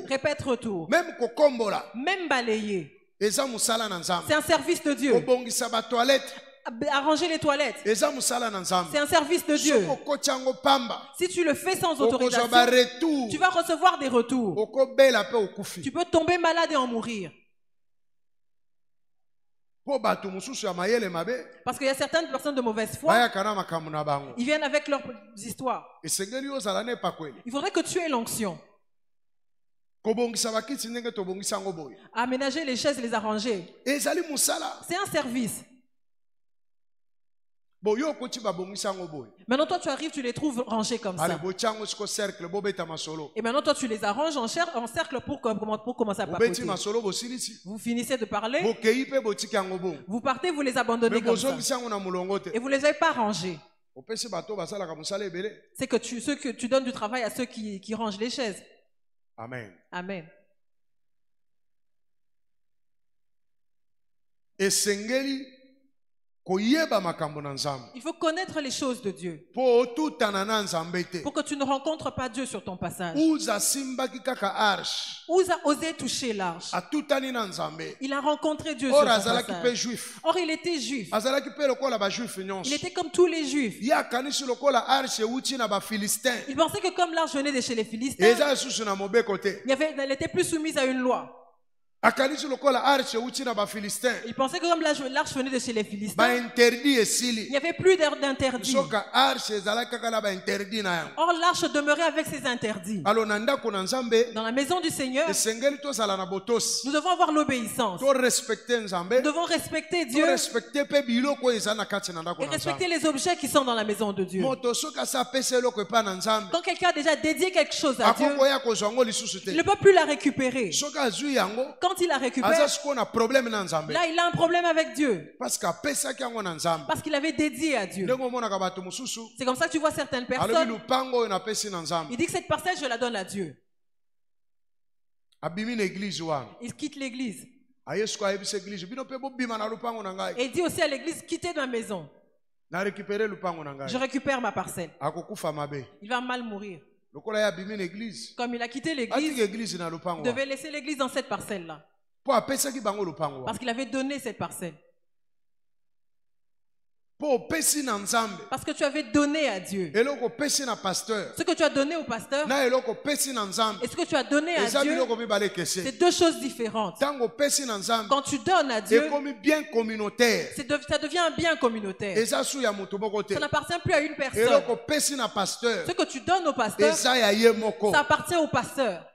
Répète retour. Même balayer. C'est un service de Dieu. Arranger les toilettes, c'est un service de Dieu. Si tu le fais sans autorisation, tu vas recevoir des retours. Tu peux tomber malade et en mourir. Parce qu'il y a certaines personnes de mauvaise foi, ils viennent avec leurs histoires. Il faudrait que tu aies l'onction. Aménager les chaises et les arranger. C'est un service. Maintenant toi tu arrives, tu les trouves rangés comme ça. Et maintenant toi tu les arranges en cercle pour commencer à papoter. Vous finissez de parler, vous partez, vous les abandonnez comme ça. Et vous ne les avez pas rangés. C'est que tu donnes du travail à ceux qui rangent les chaises. Amen. Amen. Et il faut connaître les choses de Dieu pour que tu ne rencontres pas Dieu sur ton passage. Uza a osé toucher l'arche. Il a rencontré Dieu sur son passage. Or il était juif. Il était comme tous les juifs. Il pensait que comme l'arche venait de chez les Philistins, elle était plus soumise à une loi. Il pensait que comme l'arche venait de chez les Philistins, il n'y avait plus d'interdit. Or l'arche demeurait avec ses interdits. Dans la maison du Seigneur, nous devons avoir l'obéissance. Nous devons respecter Dieu et respecter les objets qui sont dans la maison de Dieu. Quand quelqu'un a déjà dédié quelque chose à Dieu, il ne peut plus la récupérer. Quand il la récupère, là il a un problème avec Dieu. Parce qu'il avait dédié à Dieu. C'est comme ça que tu vois certaines personnes. Il dit que cette parcelle je la donne à Dieu. Il quitte l'église. Et il dit aussi à l'église, quittez ma maison. Je récupère ma parcelle. Il va mal mourir. Comme il a quitté l'église, il devait laisser l'église dans cette parcelle-là. Parce qu'il avait donné cette parcelle. Parce que tu avais donné à Dieu. Ce que tu as donné au pasteur et ce que tu as donné à Dieu, c'est deux choses différentes. Quand tu donnes à Dieu, ça devient un bien communautaire. Ça n'appartient plus à une personne. Ce que tu donnes au pasteur, ça appartient au pasteur.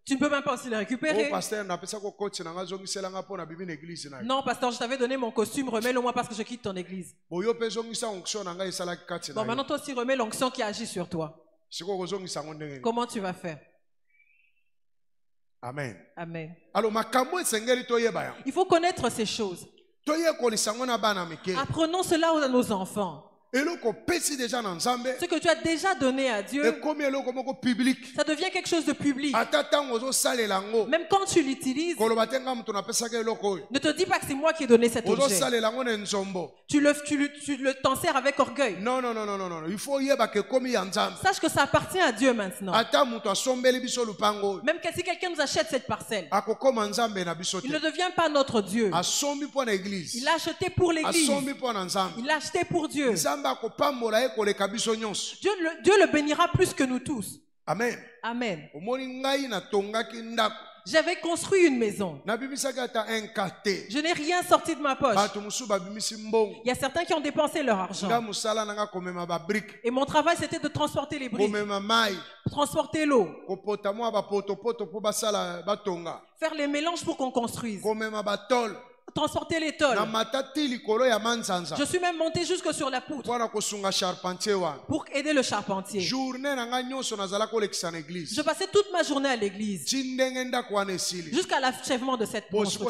Tu ne peux même pas aussi le récupérer. Non, pasteur, je t'avais donné mon costume, remets-le-moi parce que je quitte ton église. Bon, maintenant toi aussi remets l'onction qui agit sur toi. Comment tu vas faire? Amen. Amen. Alors, Il faut connaître ces choses. Apprenons cela à nos enfants. Ce que tu as déjà donné à Dieu, ça devient quelque chose de public. Même quand tu l'utilises, ne te dis pas que c'est moi qui ai donné cet objet. Tu t'en sers avec orgueil. Non. Il faut sache que ça appartient à Dieu maintenant. Même si quelqu'un nous achète cette parcelle, il ne devient pas notre Dieu. Il l'a acheté pour l'église. Il l'a acheté pour Dieu. Dieu le bénira plus que nous tous. Amen. Amen. J'avais construit une maison. Je n'ai rien sorti de ma poche. Il y a certains qui ont dépensé leur argent. Et mon travail, c'était de transporter les briques, transporter l'eau, faire les mélanges pour qu'on construise, transporter les tôles. Je suis même monté jusque sur la poutre pour aider le charpentier. Je passais toute ma journée à l'église jusqu'à l'achèvement de cette construction.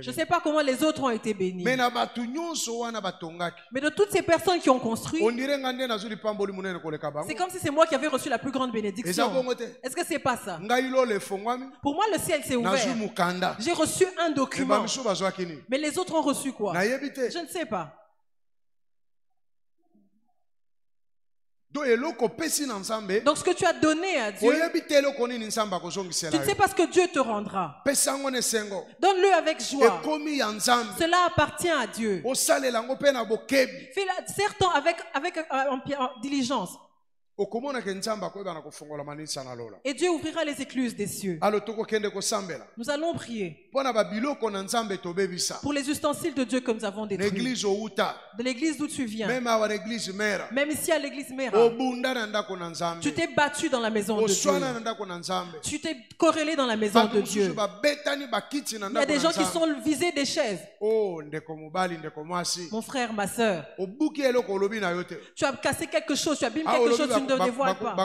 Je ne sais pas comment les autres ont été bénis. Mais de toutes ces personnes qui ont construit, c'est comme si c'est moi qui avais reçu la plus grande bénédiction. Est-ce que c'est pas ça? Pour moi, le ciel s'est ouvert. J'ai reçu un document. Mais les autres ont reçu quoi? Je ne sais pas. Donc ce que tu as donné à Dieu, tu ne sais pas ce que Dieu te rendra. Donne-le avec joie. Cela appartient à Dieu. Fais-le certes avec diligence. Et Dieu ouvrira les écluses des cieux. Nous allons prier pour les ustensiles de Dieu que nous avons détruits. De l'église d'où tu viens. Même ici à l'église Mera. Tu t'es battu dans la maison de Dieu. Tu t'es corrélé dans la maison de Dieu. Il y a des gens qui sont visés des chaises. Mon frère, ma soeur, tu as cassé quelque chose, tu as abîmé quelque chose, tu ne dévoiles pas.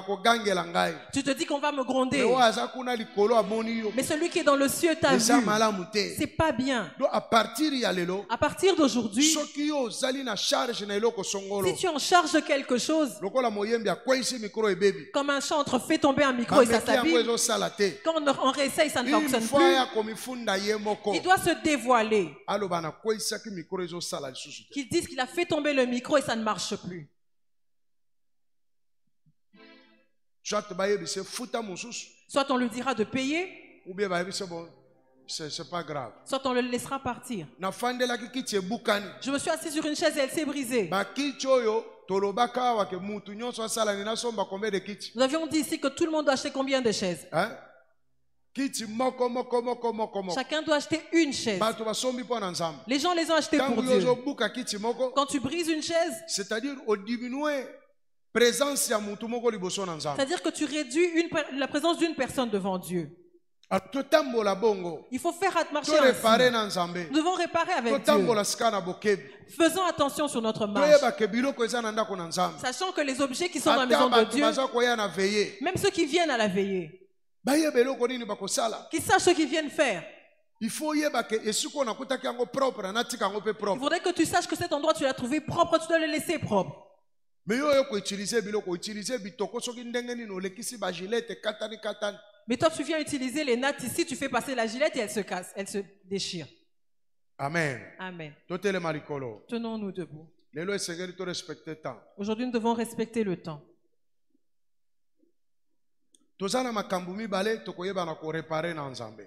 Tu te dis qu'on va me gronder. Mais celui qui est dans le cieux t'a vu. C'est pas bien. À partir d'aujourd'hui, si tu en charges quelque chose, comme un chantre fait tomber un micro et ça s'abîme, quand on réessaye, ça ne fonctionne plus. Il doit se dévoiler. Qu'il dise qu'il a fait tomber le micro et ça ne marche plus. Soit on lui dira de payer, ou bien c'est pas grave. Soit on le laissera partir. Je me suis assis sur une chaise et elle s'est brisée. Nous avions dit ici que tout le monde doit acheter combien de chaises? Chacun doit acheter une chaise. Les gens les ont achetées pour Dieu. Quand tu brises une chaise, c'est-à-dire que tu réduis la présence d'une personne devant Dieu. Il faut faire marcher ainsi. Nous devons réparer avec Dieu. Faisons attention sur notre marche. Sachant que les objets qui sont dans la maison de Dieu, même ceux qui viennent à la veillée, qui sachent ce qu'ils viennent faire. Il faudrait que tu saches que cet endroit tu l'as trouvé propre, tu dois le laisser propre. Mais toi tu viens utiliser les nattes ici, tu fais passer la gilette et elle se casse, elle se déchire. Amen. Amen. Tenons-nous debout. Aujourd'hui nous devons respecter le temps. Il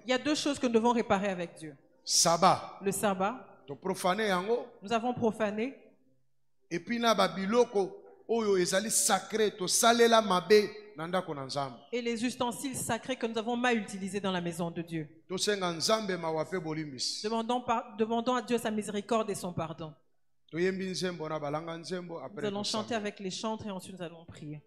y a deux choses que nous devons réparer avec Dieu. Le sabbat. Nous avons profané. Et puis et les ustensiles sacrés que nous avons mal utilisés dans la maison de Dieu. Demandons à Dieu sa miséricorde et son pardon. Nous allons chanter avec les chantres et ensuite nous allons prier.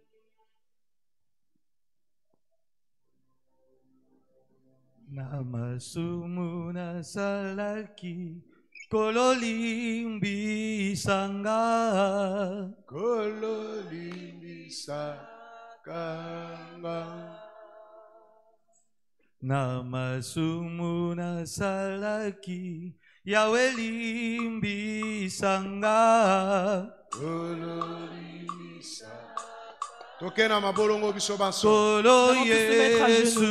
Namasumuna salaki kololimbi sanga Namasumu nasalaki Yahweh limbisanga Tokena mabolongo biso baso Kolo Yesu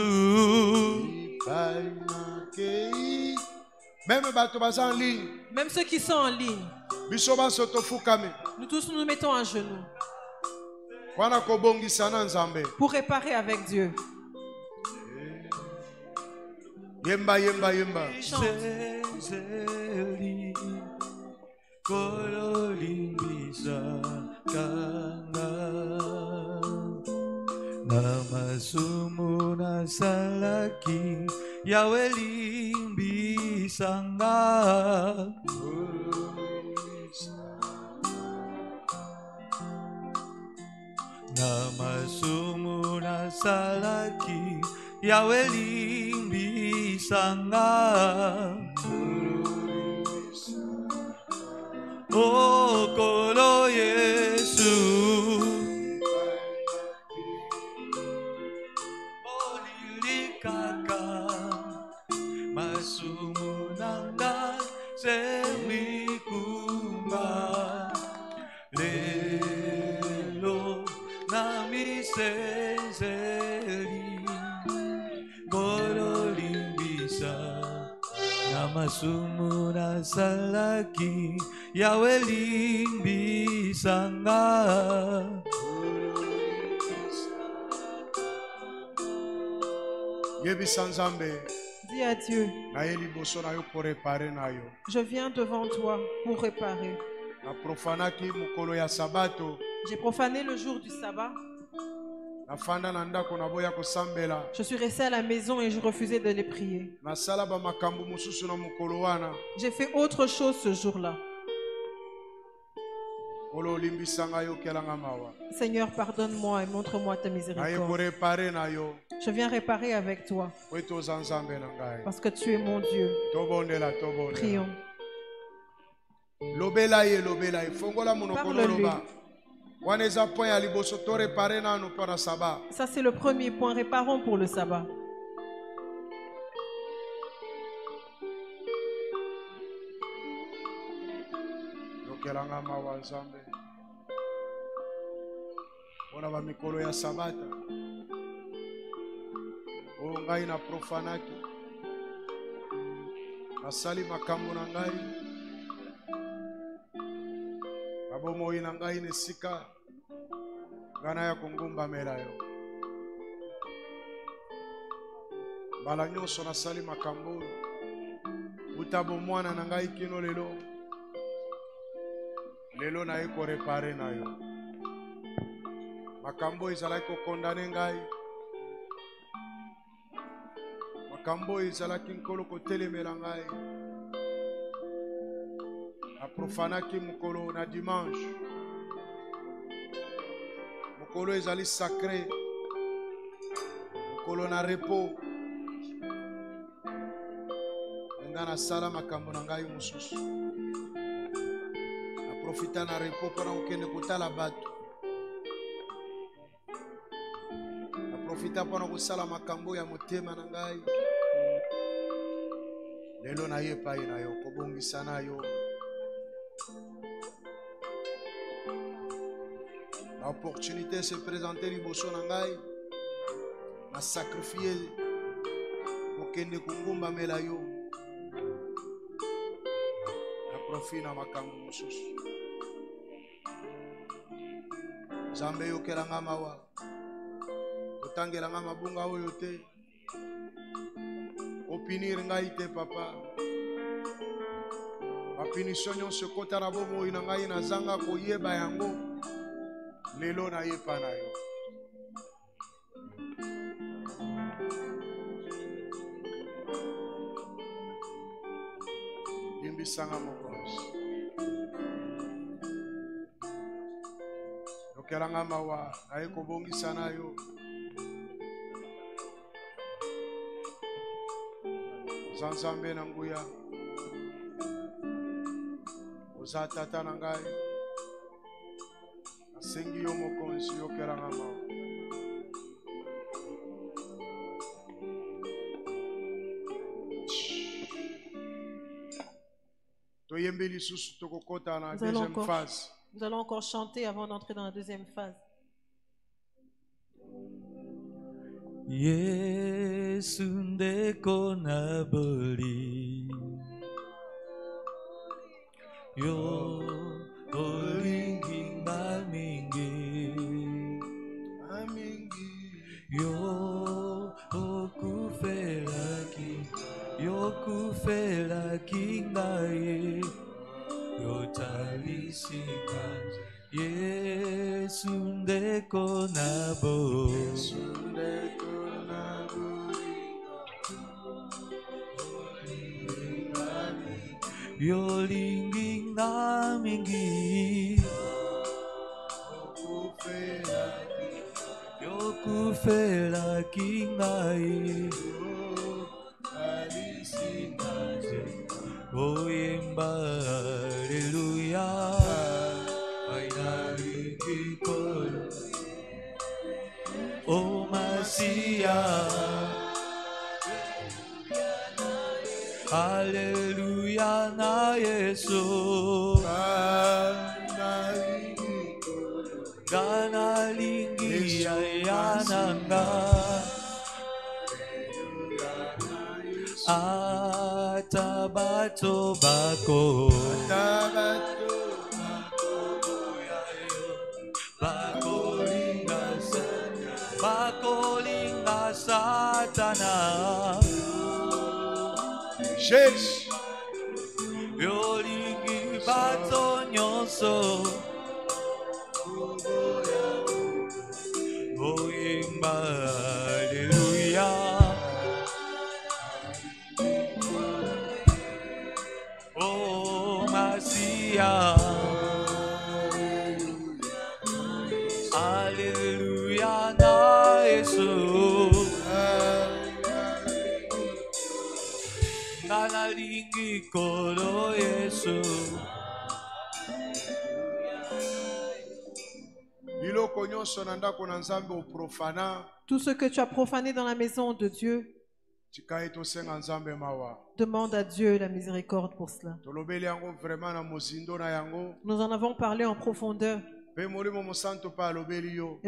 Même bato baza en ligne. Même ceux qui sont en ligne. Biso baso tofukame. Nous tous nous mettons à genoux. Wana kobongisa na Nzambe. Pour réparer avec Dieu. Yemba yemba yemba. Chante. Kolo limbisanga Namasumu nasalaki Yahweh limbisanga Namasumu nasalaki Yahweh limbisanga Oh Kolo Yesu Masumunanga semikumba lelo namisenzeli golo limbisa namasumuna salaki Yahweh limbisanga Yebisa Nzambe. Dis à Dieu, je viens devant toi pour réparer. J'ai profané le jour du sabbat. Je suis resté à la maison et je refusais de les prier. J'ai fait autre chose ce jour-là. Seigneur, pardonne-moi et montre-moi ta miséricorde. Je viens réparer avec toi. Parce que tu es mon Dieu. Prions. Parle-lui. Ça c'est le premier point. Réparons pour le sabbat. Ona ba mikolo ya sabata o ngai na profanaki nasali makambo na ngai abomoi na ngai nesika ngana ya kongumbamela yo mbala nyonso nasali makambo utabo mwana na ngai kino lelo na ye korepare na yo makambo ezalaki kokondane ngai makambo ezalaki nkolo kotelemela ngai naprofanaki mokolo na dimanche mokolo ezali sacré mokolo na repos nga nasala makambo na ngai mosusu naprofita na repos mpona kokende kotala bato naprofita mpona kosala makambo ya motema na ngai lelo na ye epai na yo kobongisa na yo l'opportunité se présenter liboso na ngai na sacrifier kokende kongumbamela yo na profit na makambo mosusu Nzambe yokelanga mawa otangelanga mabunga oyo te opinir ngai te papa bapinisio nyonso ekota na bomoi na ngai nazanga koyeba yango lelo na yepa na yo limbisanga mokonzi yokelanga mawa naye kobongisa na yo oza Nzambe na nguya oza tata na ngai nasengi yo mokonzi yokelanga mawa Nous allons encore chanter avant d'entrer dans la deuxième phase. 예수인데 고나버리 요 올링기 나밍기 요 오쿠펠라기 나이 요 달리시가 예수인데 고나버리 요링기 나밍기 요쿠펠라기 나이 오엠바 할렐루야 아이나르기 콜 오 마시아 할렐루야 나 예수 가나링기 야야난가 아타바토바코 바코링가 사타나 Jesus. 요링이 바토녀소 오잉바 할렐루야 오 마시아 할렐루야 나 예수 나나링기 코로 예수 Tout ce que tu as profané dans la maison de Dieu, demande à Dieu la miséricorde pour cela. Nous en avons parlé en profondeur. Et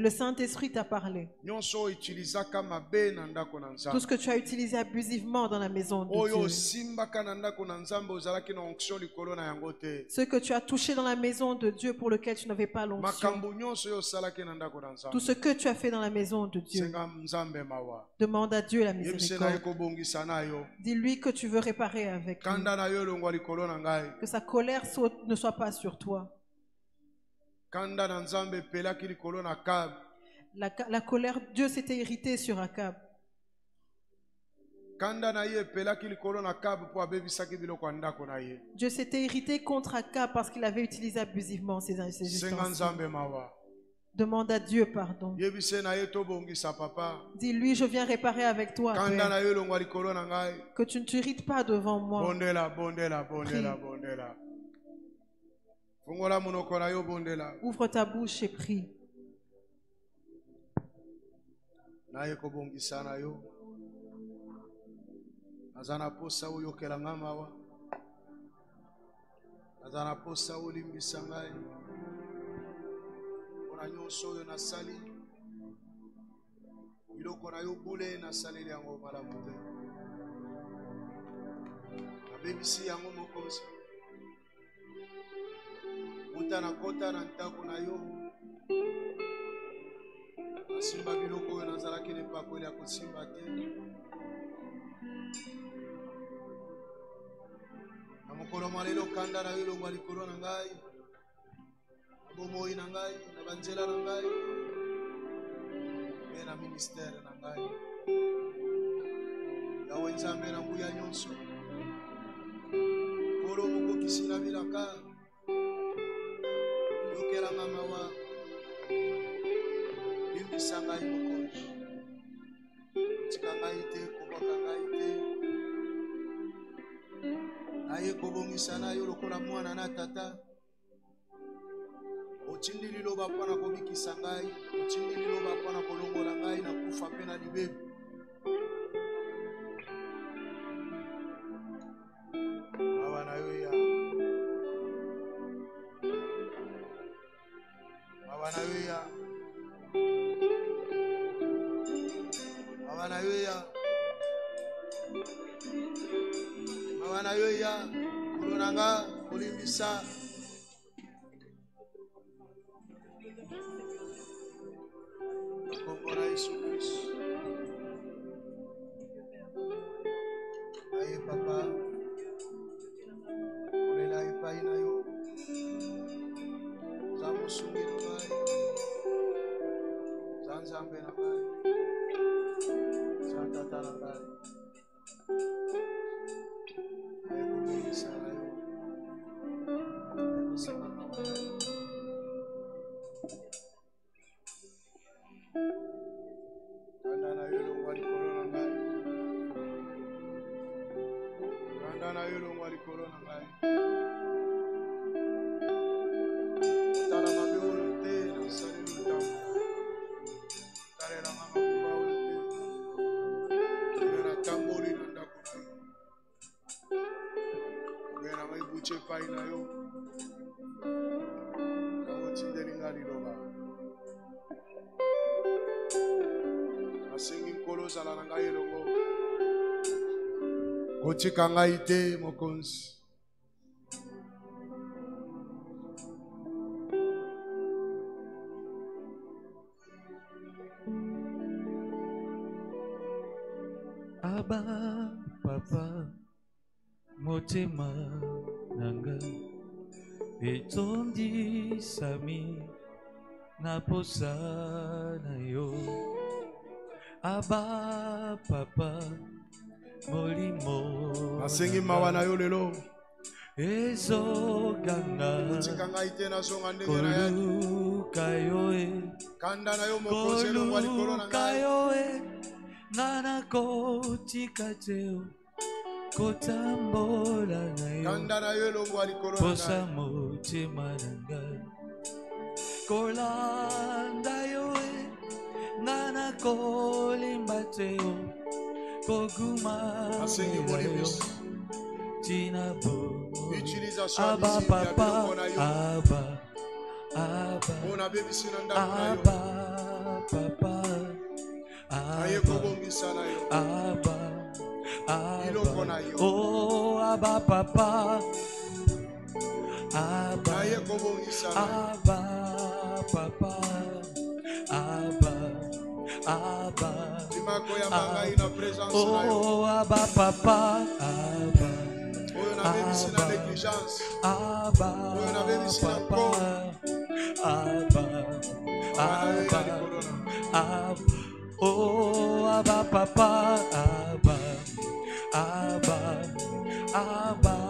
le Saint-Esprit t'a parlé. Tout ce que tu as utilisé abusivement dans la maison de Dieu, ce que tu as touché dans la maison de Dieu pour lequel tu n'avais pas l'onction, tout ce que tu as fait dans la maison de Dieu, demande à Dieu la miséricorde. Dis-lui que tu veux réparer avec lui, que sa colère ne soit pas sur toi. La colère, Dieu s'était irrité sur Akab. Dieu s'était irrité contre Akab parce qu'il avait utilisé abusivement ses ustensiles. Demande à Dieu pardon. Dis-lui, je viens réparer avec toi, Père. Que tu ne t'irrites pas devant moi. Prie. Ouvre ta bouche et prie. Utana kota na ntako na yo asimba biloko oyo nazalaki na epako ya kosimba te na mokolo malelo kanda na yo elongwa likolo na ngai na bomoi na ngai na banzela na ngai mpe na ministere na ngai yawe nzambe na nguya nyonso kolo mokokisi na bilaka yokela mama wa limbisa ngai mokonzi tika ngai te kobwaka ngai te naye kobongisa na yo lokola mwana na tata otindi liloba mpo na kobikisa ngai otindi liloba mpo na kolongola ngai na kufa mpe na libebi awa na yo ya Kulonanga, Kulimbisa. Kokora Yesu Kristo. Aye papa. Olela ipai na yo. Zamusungi na bai. Zanzambe na bai. Zantata na bai. Aye kukumbisa na yo. Aye kusema na bai. Kanda na yo longwa likolo na bai. Kanda na yo longwa likolo na bai. Tala mabe olote na usali lutamu. Tale la mama kuba olote. Tale na tambori na ndako na yo. Gena maibuche pai na yo. Kawo tindeli ngali loba. Asengi nkolo zala na ngai elongo. Kotika ngai te mokonzi. Aba papa motema nanga etondi sami na posa na yo. Aba papa molimo Asengi mawa na yo lelo. ezoganga Kotika ngai te na zonga ndenge na ya. koluka yo Kanda na yo mokonzi elongwa likolo na ngai. Nana kotika teo kotambola na yo. Kanda na yo elongwa likolo na Posa ngai. motema na ngai kolanda yo nana kolimba teo koguma Asengi molimiso. tina bo Utilisation aba visible ya papa biloko na yo. aba Bona bebisi na ndako na yo. aba papa Aye kobongisa na yo. Biloko na yo. Oh aba papa Aye kobongisa na yo. Abba papa Abba Timako ya mangai na présence na yo. oh Abba papa Abba Oyo na bebisi na négligence. Abba Oyo na bebisi na papa Abba oh Abba papa Abba papa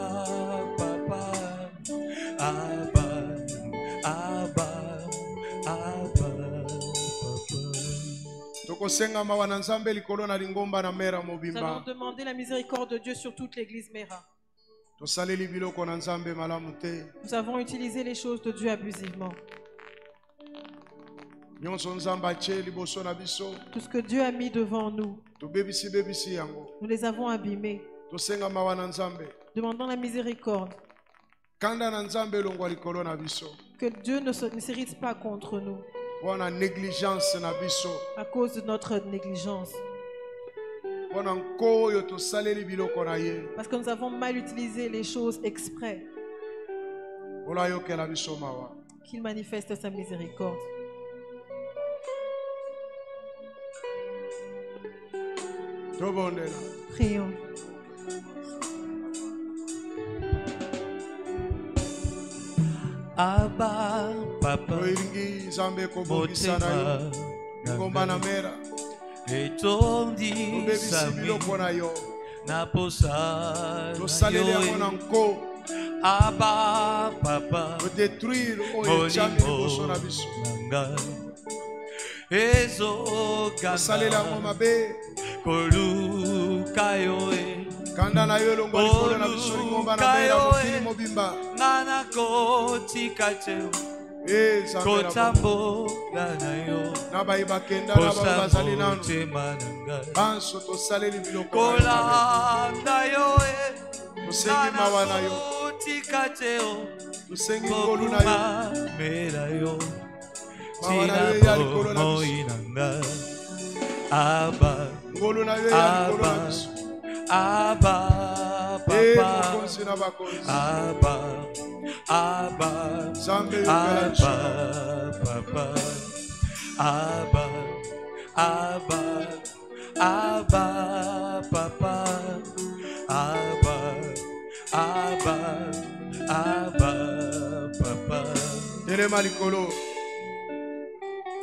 Tokosenga mawa na Nzambe likolo na lingomba na mera Nous mobimba. allons demander la miséricorde de Dieu sur toute l'église Mera. Tosaleli biloko na Nzambe malamu te. Nous avons utilisé les choses de Dieu abusivement. Nyonso Nzambe atie liboso na biso. Tout ce que Dieu a mis devant nous, Tobebisi yango. nous les avons abîmés. Tosenga mawa na Nzambe. Demandons la miséricorde. Kanda na Nzambe elongwa likolo na biso. Que Dieu ne s'irrite pas contre nous Wana négligence na biso. à cause de notre négligence. Wana nkoyo tosaleli biloko na ye. Parce que nous avons mal utilisé les choses exprès. Ola yokela biso mawa. Qu'il manifeste sa miséricorde. Tobondela. Prions. Abba papa Toiringi Nzambe kobongisa na yo. Ngomba na mera. etondi Tobebisi sami biloko na yo. na posa Tosaleli yango na nko. Abba papa Todétruire oyo etiami liboso na biso. Tosaleli yango mabe. koluka yo Kanda na yo elongwa likolo na biso lingomba na mera mokili mobimba. nana kotika teo Nzambe kotambola na yo na bayi bakenda na bao bazali nanu. motema na ngai Banso tosaleli biloko na yo. kolanda yo Tosengi mawa na yo. kotika teo Tosengi ngolu na yo. mera yo Mawa na yo ya likolo na biso. inanga Abba Ngolu na yo ya likolo na biso. Abba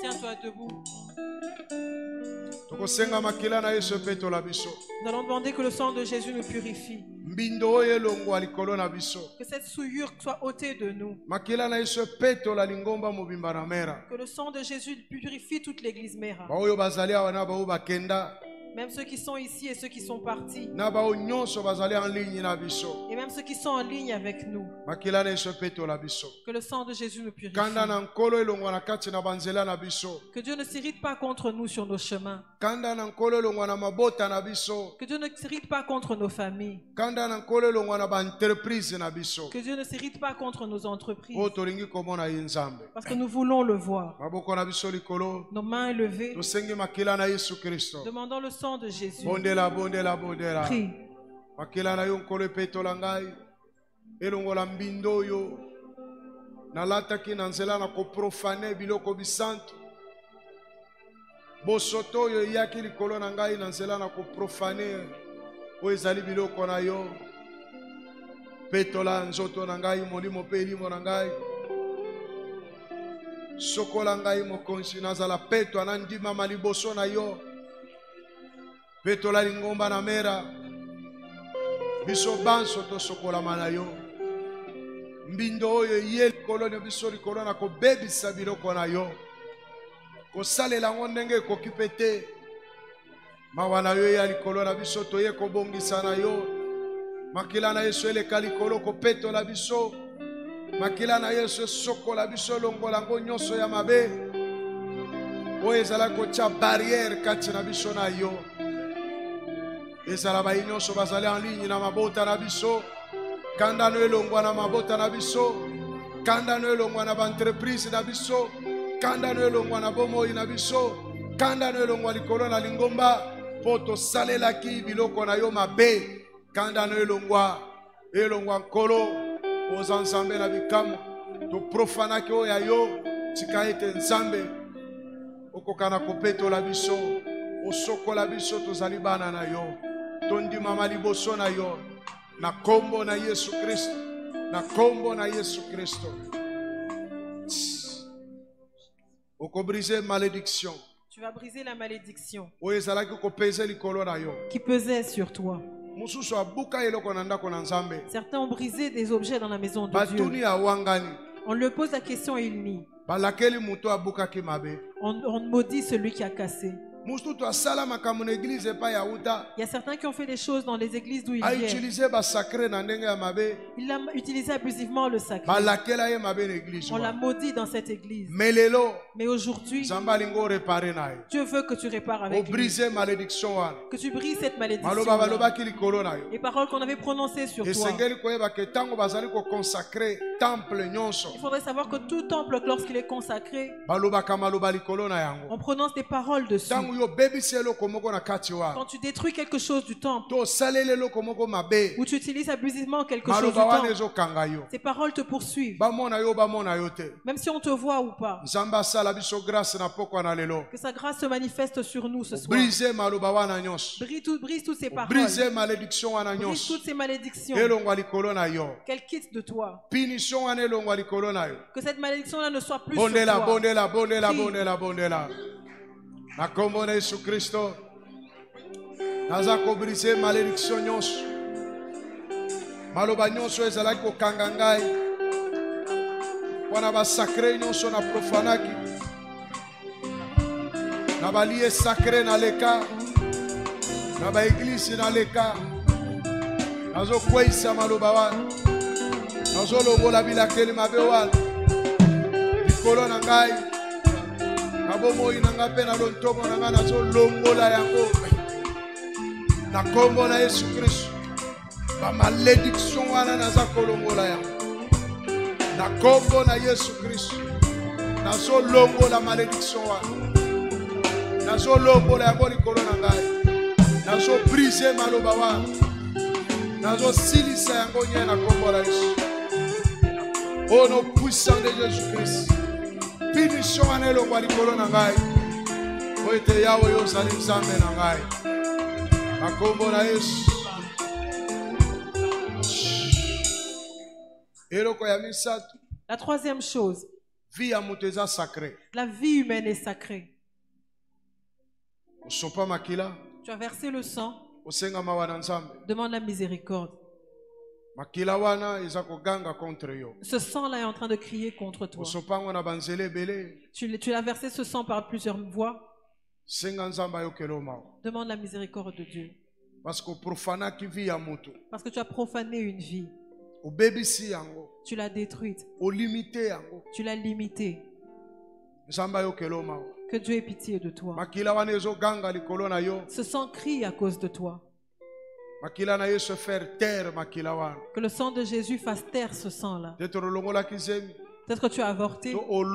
Tiens-toi debout. Nous allons demander que le sang de Jésus nous purifie. Que cette souillure soit ôtée de nous. Que le sang de Jésus purifie toute l'église Mera. Même ceux qui sont ici et ceux qui sont partis. Et même ceux qui sont en ligne avec nous. Que le sang de Jésus nous purifie. Que Dieu ne s'irrite pas contre nous sur nos chemins. Que Dieu ne s'irrite pas contre nos familles. Que Dieu ne s'irrite pas contre nos entreprises. Parce que nous voulons le voir. Nos mains élevées. Demandons le sang de Jésus. Prie. Bosoto yo yaki likolo na ngai na nzela na koprofane o ezali biloko na yo petola nzoto na ngai molimo pe elimo na ngai sokola ngai mokonzi nazala peto anandima maliboso na yo petola lingomba na mera biso banso to sokola mana yo mbindo oyo ye likolo ne biso likolo na kobebisa biloko na yo kosalela ngo ndenge ekokipe te mawa na yo ya likolo na biso toye kobongisa na yo makila na Yesu eleka likolo kopetola biso makila na Yesu esokola biso longola ngo nyonso ya mabe oyo ezala kotya barrière kati na biso na yo ezala bayi nyonso bazali en ligne na mabota na biso kanda no elongwa na mabota na biso kanda no elongwa na baentreprise na biso kanda no elongwa na bomoi na biso kanda no elongwa likolo na lingomba po tosalelaki biloko na yo mabe kanda no elongwa nkolo oza nzambe na bikamo toprofanaki oyo ya yo tika ete nzambe okokana kopetola biso osokola biso tozali bana na yo tondimama liboso na yo na kombo na Yesu Kristo na kombo na Yesu Kristo. Tu vas briser la malédiction qui pesait sur toi. Certains ont brisé des objets dans la maison de Dieu. On lui pose la question et il nie. On maudit celui qui a cassé. Il y a certains qui ont fait des choses dans les églises d'où il vient. Il a utilisé abusivement le sacré. On l'a maudit dans cette église. Mais aujourd'hui, Dieu veut que tu répares avec lui. Que tu brises cette malédiction. Les paroles qu'on avait prononcées sur toi. Il faudrait savoir que tout temple, lorsqu'il est consacré, on prononce des paroles dessus. Quand tu détruis quelque chose du temple, ou tu utilises abusivement quelque chose du temple, ces paroles te poursuivent. Même si on te voit ou pas. Que sa grâce se manifeste sur nous ce soir. Brise toutes ces paroles. Brise toutes ces malédictions. Qu'elles quittent de toi. Que cette malédiction-là ne soit plus sur toi. Na kombo na Yesu Kristo naza ko briser malédiction nyonso maloba nyonso ezalaki kokanga ngai wana ba sacré nyonso na profanaki na balie sacré na leka na ba église na leka nazo kweisa maloba wana nazo lobola bilakeli mabe wana likolo na ngai Abomoyi nanga pe na lontomo nanga nazo longola yango na kombo na Yesu Kristo ba malédiction wana naza kolongola yango na kombo na Yesu Kristo nazo longola malédiction wana nazo longola yango likolo na ngai nazo briser maloba wana Au nom puissant de Jésus-Christ. Punition à l'élo kwa likolo na ngai. Oete yawe yo salim sambe na ngai. Makombo na Yesu. Eloko ya misatu. La troisième chose. Vie ya mutu eza sacrée. La vie humaine est sacrée. Osopa makila. Tu as versé le sang. Osenga mawa na Nzambe. Demande la miséricorde. Makila wana eza koganga contre yo. Ce sang-là est en train de crier contre toi. Osopango na banzele belé. Tu l'as versé ce sang par plusieurs voies. Senga Nzamba yo kelo mawa. Demande la miséricorde de Dieu. Parce que profana ki vie ya mutu. Parce que tu as profané une vie. Obebisi yango. Tu l'as détruite. O limité yango. Tu l'as limitée. Nzamba yo kelo mawa. Que Dieu ait pitié de toi. Makila wana ezo ganga likolo na yo. Ce sang crie à cause de toi. Makila na Yesu faire taire makila wana. Que le sang de Jésus fasse taire ce sang-là. Peut-être que tu as avorté. Ou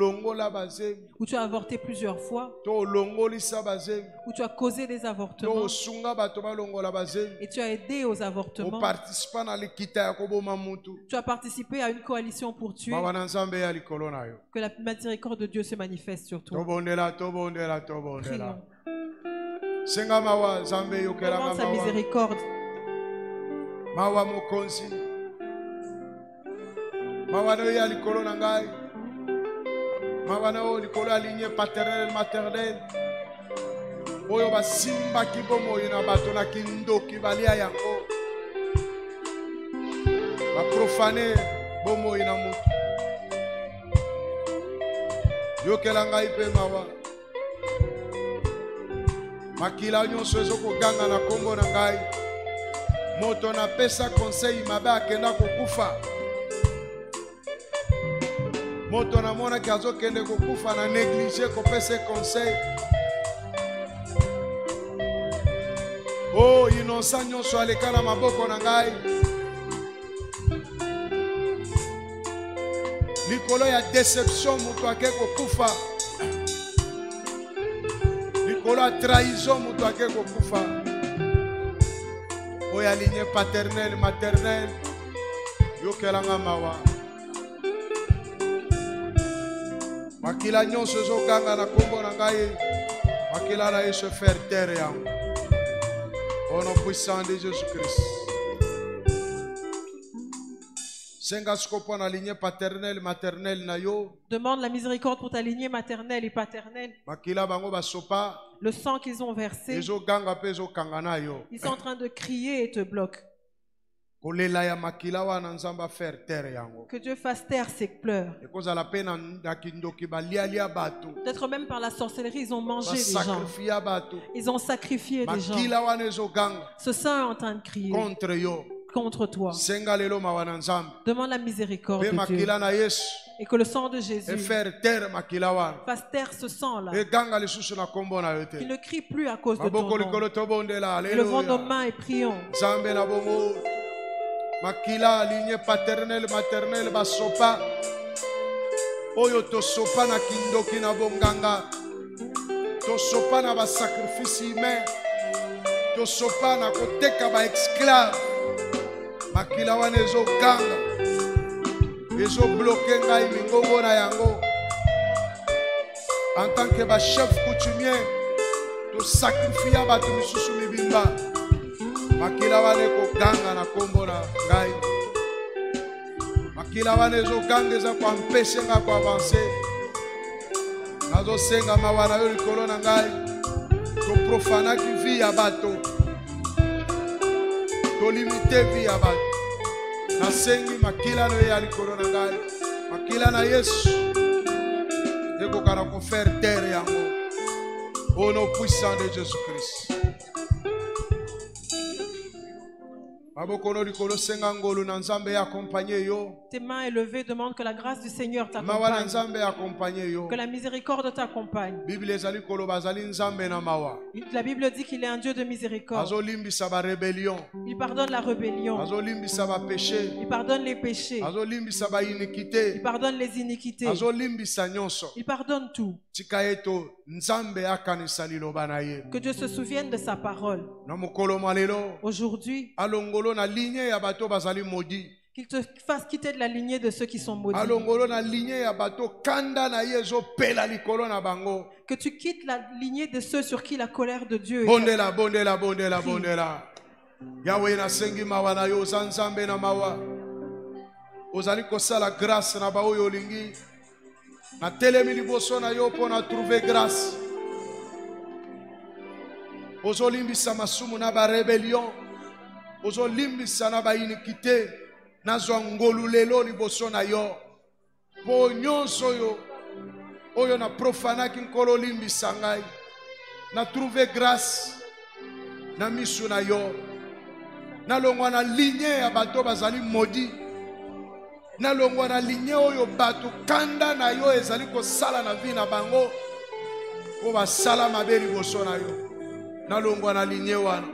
tu as avorté plusieurs fois. Ou tu as causé des avortements. Et tu as aidé aux avortements. Tu as participé à une coalition pour tuer. Que la miséricorde de Dieu se manifeste sur toi. Prions. Demande sa miséricorde. Mawa mokonzi. Mawa no ya likolo na ngai. Mawa no likolo aligné paternel maternel. Oyo basimba kibomo ina bato na kindoki balia yango. Ba profane bomo ina mutu. Yokela ngai pe mawa. Makila nyonso ezoko ganga na kombo na ngai. Moto na pesa conseil mabe akenda kokufa. Moto na mona ki azokende kokufa na négligé kopesa conseil. Oh innocent nyonso aleka na maboko na ngai. Likolo ya déception moto ake kokufa. Likolo ya trahison moto ake kokufa. Oya lignée paternelle, maternelle, yokelanga mawa. Makila nyonso zokanga na kombo na ngai, makila na Yesu faire taire yango. Au nom puissant de Jésus-Christ. Senga skopo na lignée paternelle, maternelle na yo. Demande la miséricorde pour ta lignée maternelle et paternelle. Makila bango basopa. Le sang qu'ils ont versé, ils sont en train de crier et te bloquent. Que Dieu fasse taire ses pleurs. Peut-être même par la sorcellerie, ils ont mangé des gens. Ils ont sacrifié des gens. Ce sang est en train de crier contre toi. Demande la miséricorde de Dieu. Et que le sang de Jésus fasse taire ce sang-là. Qu'il ne crie plus à cause de ton nom. Levons nos mains et prions. Makila, lignée paternelle, maternelle, basopa. Oyo to sopa na kindoki na bonganga. To sopa na ba sacrifice humain. To sopa na koteka ba esclave. Makila wana ezo ganga. Ezo bloqué ngai mingongo na yango. En tant que ba chef coutumier, to sacrifier ba tu misusu mibimba. Makila wana ko ganga na kombo na ngai. Makila wana ezo ganga eza kwa mpeshe nga kwa avancer. Nazo senga mawana yo likolo na ngai. To profana ki vie ya bato. To limiter vie ya bato. Nasengi makila no ya likolo na ngai. Makila na Yesu. Eko kana ko faire taire yango. Au nom puissant de Jésus-Christ. Tes mains élevées demandent que la grâce du Seigneur t'accompagne. Que la miséricorde t'accompagne. La Bible dit qu'il est un Dieu de miséricorde. Il pardonne la rébellion. Il pardonne les péchés. Il pardonne les iniquités. Il pardonne tout. Que Dieu se souvienne de sa parole. Aujourd'hui, Qu'il te fasse quitter de la lignée de ceux qui sont maudits. Que tu quittes la lignée de ceux sur qui la colère de Dieu est. Bondela. Yahweh na sengi mawa na yo zanzambe na mawa. Ozali kosala grâce na ba oyo lingi. Na telemi liboso na yo po na trouver grâce. Ozolimbisa masumu na ba rébellion. Ozolimbisa na ba iniquité. Na zwa ngolu lelo liboso na yo. Po nyonso yo oyo na profanaki nkolo limbisa ngai. Na trouver grâce na misu na yo. Nalongwa na lignée ya bato bazali modi. Nalongwa na lignée oyo bato kanda na yo ezali kosala na vie na bango. Po basala mabe liboso na yo. Nalongwa na lignée wana.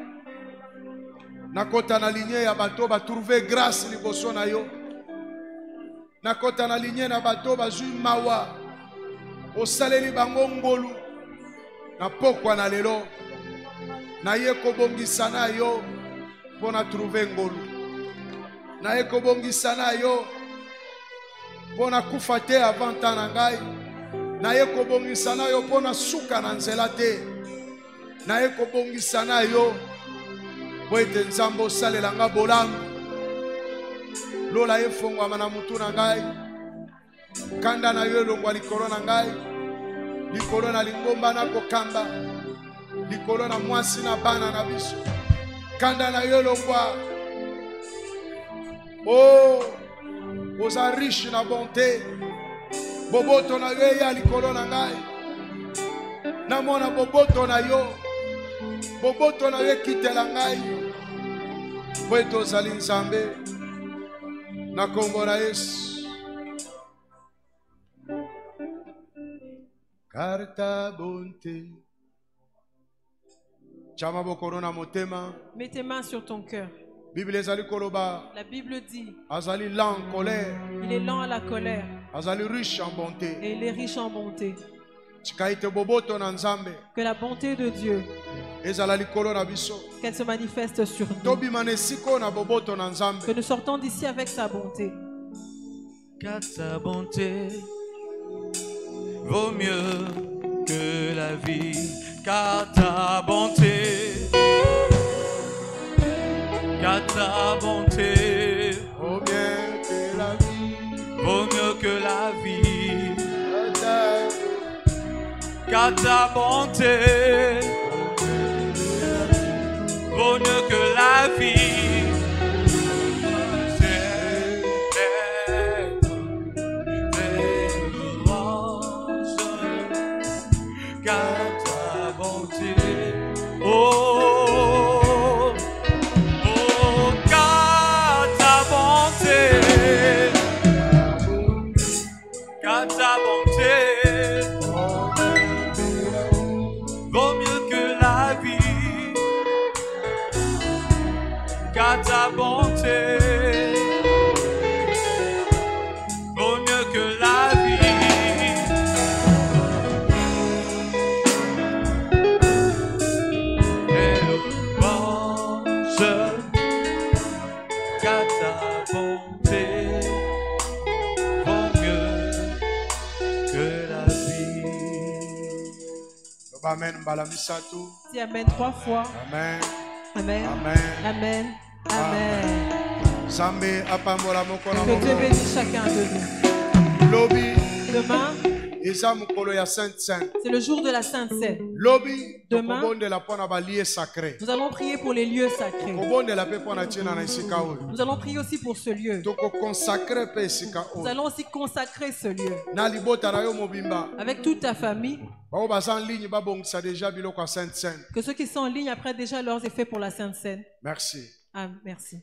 Nakota na lignée ya bato ba trouver grâce liboso na yo. Nakota na lignée na bato bazui mawa. Osaleli bango ngolu. Na pokwa na lelo. Na ye kobongisa na yo. Pour na trouver ngolu. Na ye kobongisa na yo. Pour na kufate avant tanangai. Na ye kobongisa na yo pour na suka na nzela te. Na ye kobongisa na yo. Po ete nzambo salela nga bolamu. Lola ye fongwa na mutu na ngai. Kanda na yo longwa likolo na ngai. Likolo na lingomba na kokamba. Likolo na mwasi na bana na biso. Kanda na yo longwa. Oh, oza riche na bonté. Boboto na yo ya likolo na ngai. Namona boboto na yo. Boboto na yo kitela ngai. Bweto zali nzambe. Na kombo na Yesu. Car ta bonté. Mets tes mains sur ton cœur. La Bible dit, il est lent à la colère riche en bonté. Et il est riche en bonté. Que la bonté de Dieu, qu'elle se manifeste sur nous. Que nous sortons d'ici avec sa bonté. Car sa bonté vaut mieux que la vie. Car ta bonté, vaut mieux que la vie, vaut mieux que la vie. Car ta bonté, vaut mieux que la vie. Ta bonté vaut mieux que la vie. Elle pense qu'à ta bonté vaut mieux que la vie. Amen. Balamisatu. Dis Amen 3 fois. Amen. Amen. Amen. Amen. Amen. Que Dieu bénisse chacun de nous. Demain, c'est le jour de la Sainte Seine. Demain, nous allons prier pour les lieux sacrés. Nous allons prier aussi pour ce lieu. Nous allons aussi consacrer ce lieu. Avec toute ta famille. Que ceux qui sont en ligne apprennent déjà leurs effets pour la Sainte Seine. Merci. Ah, merci.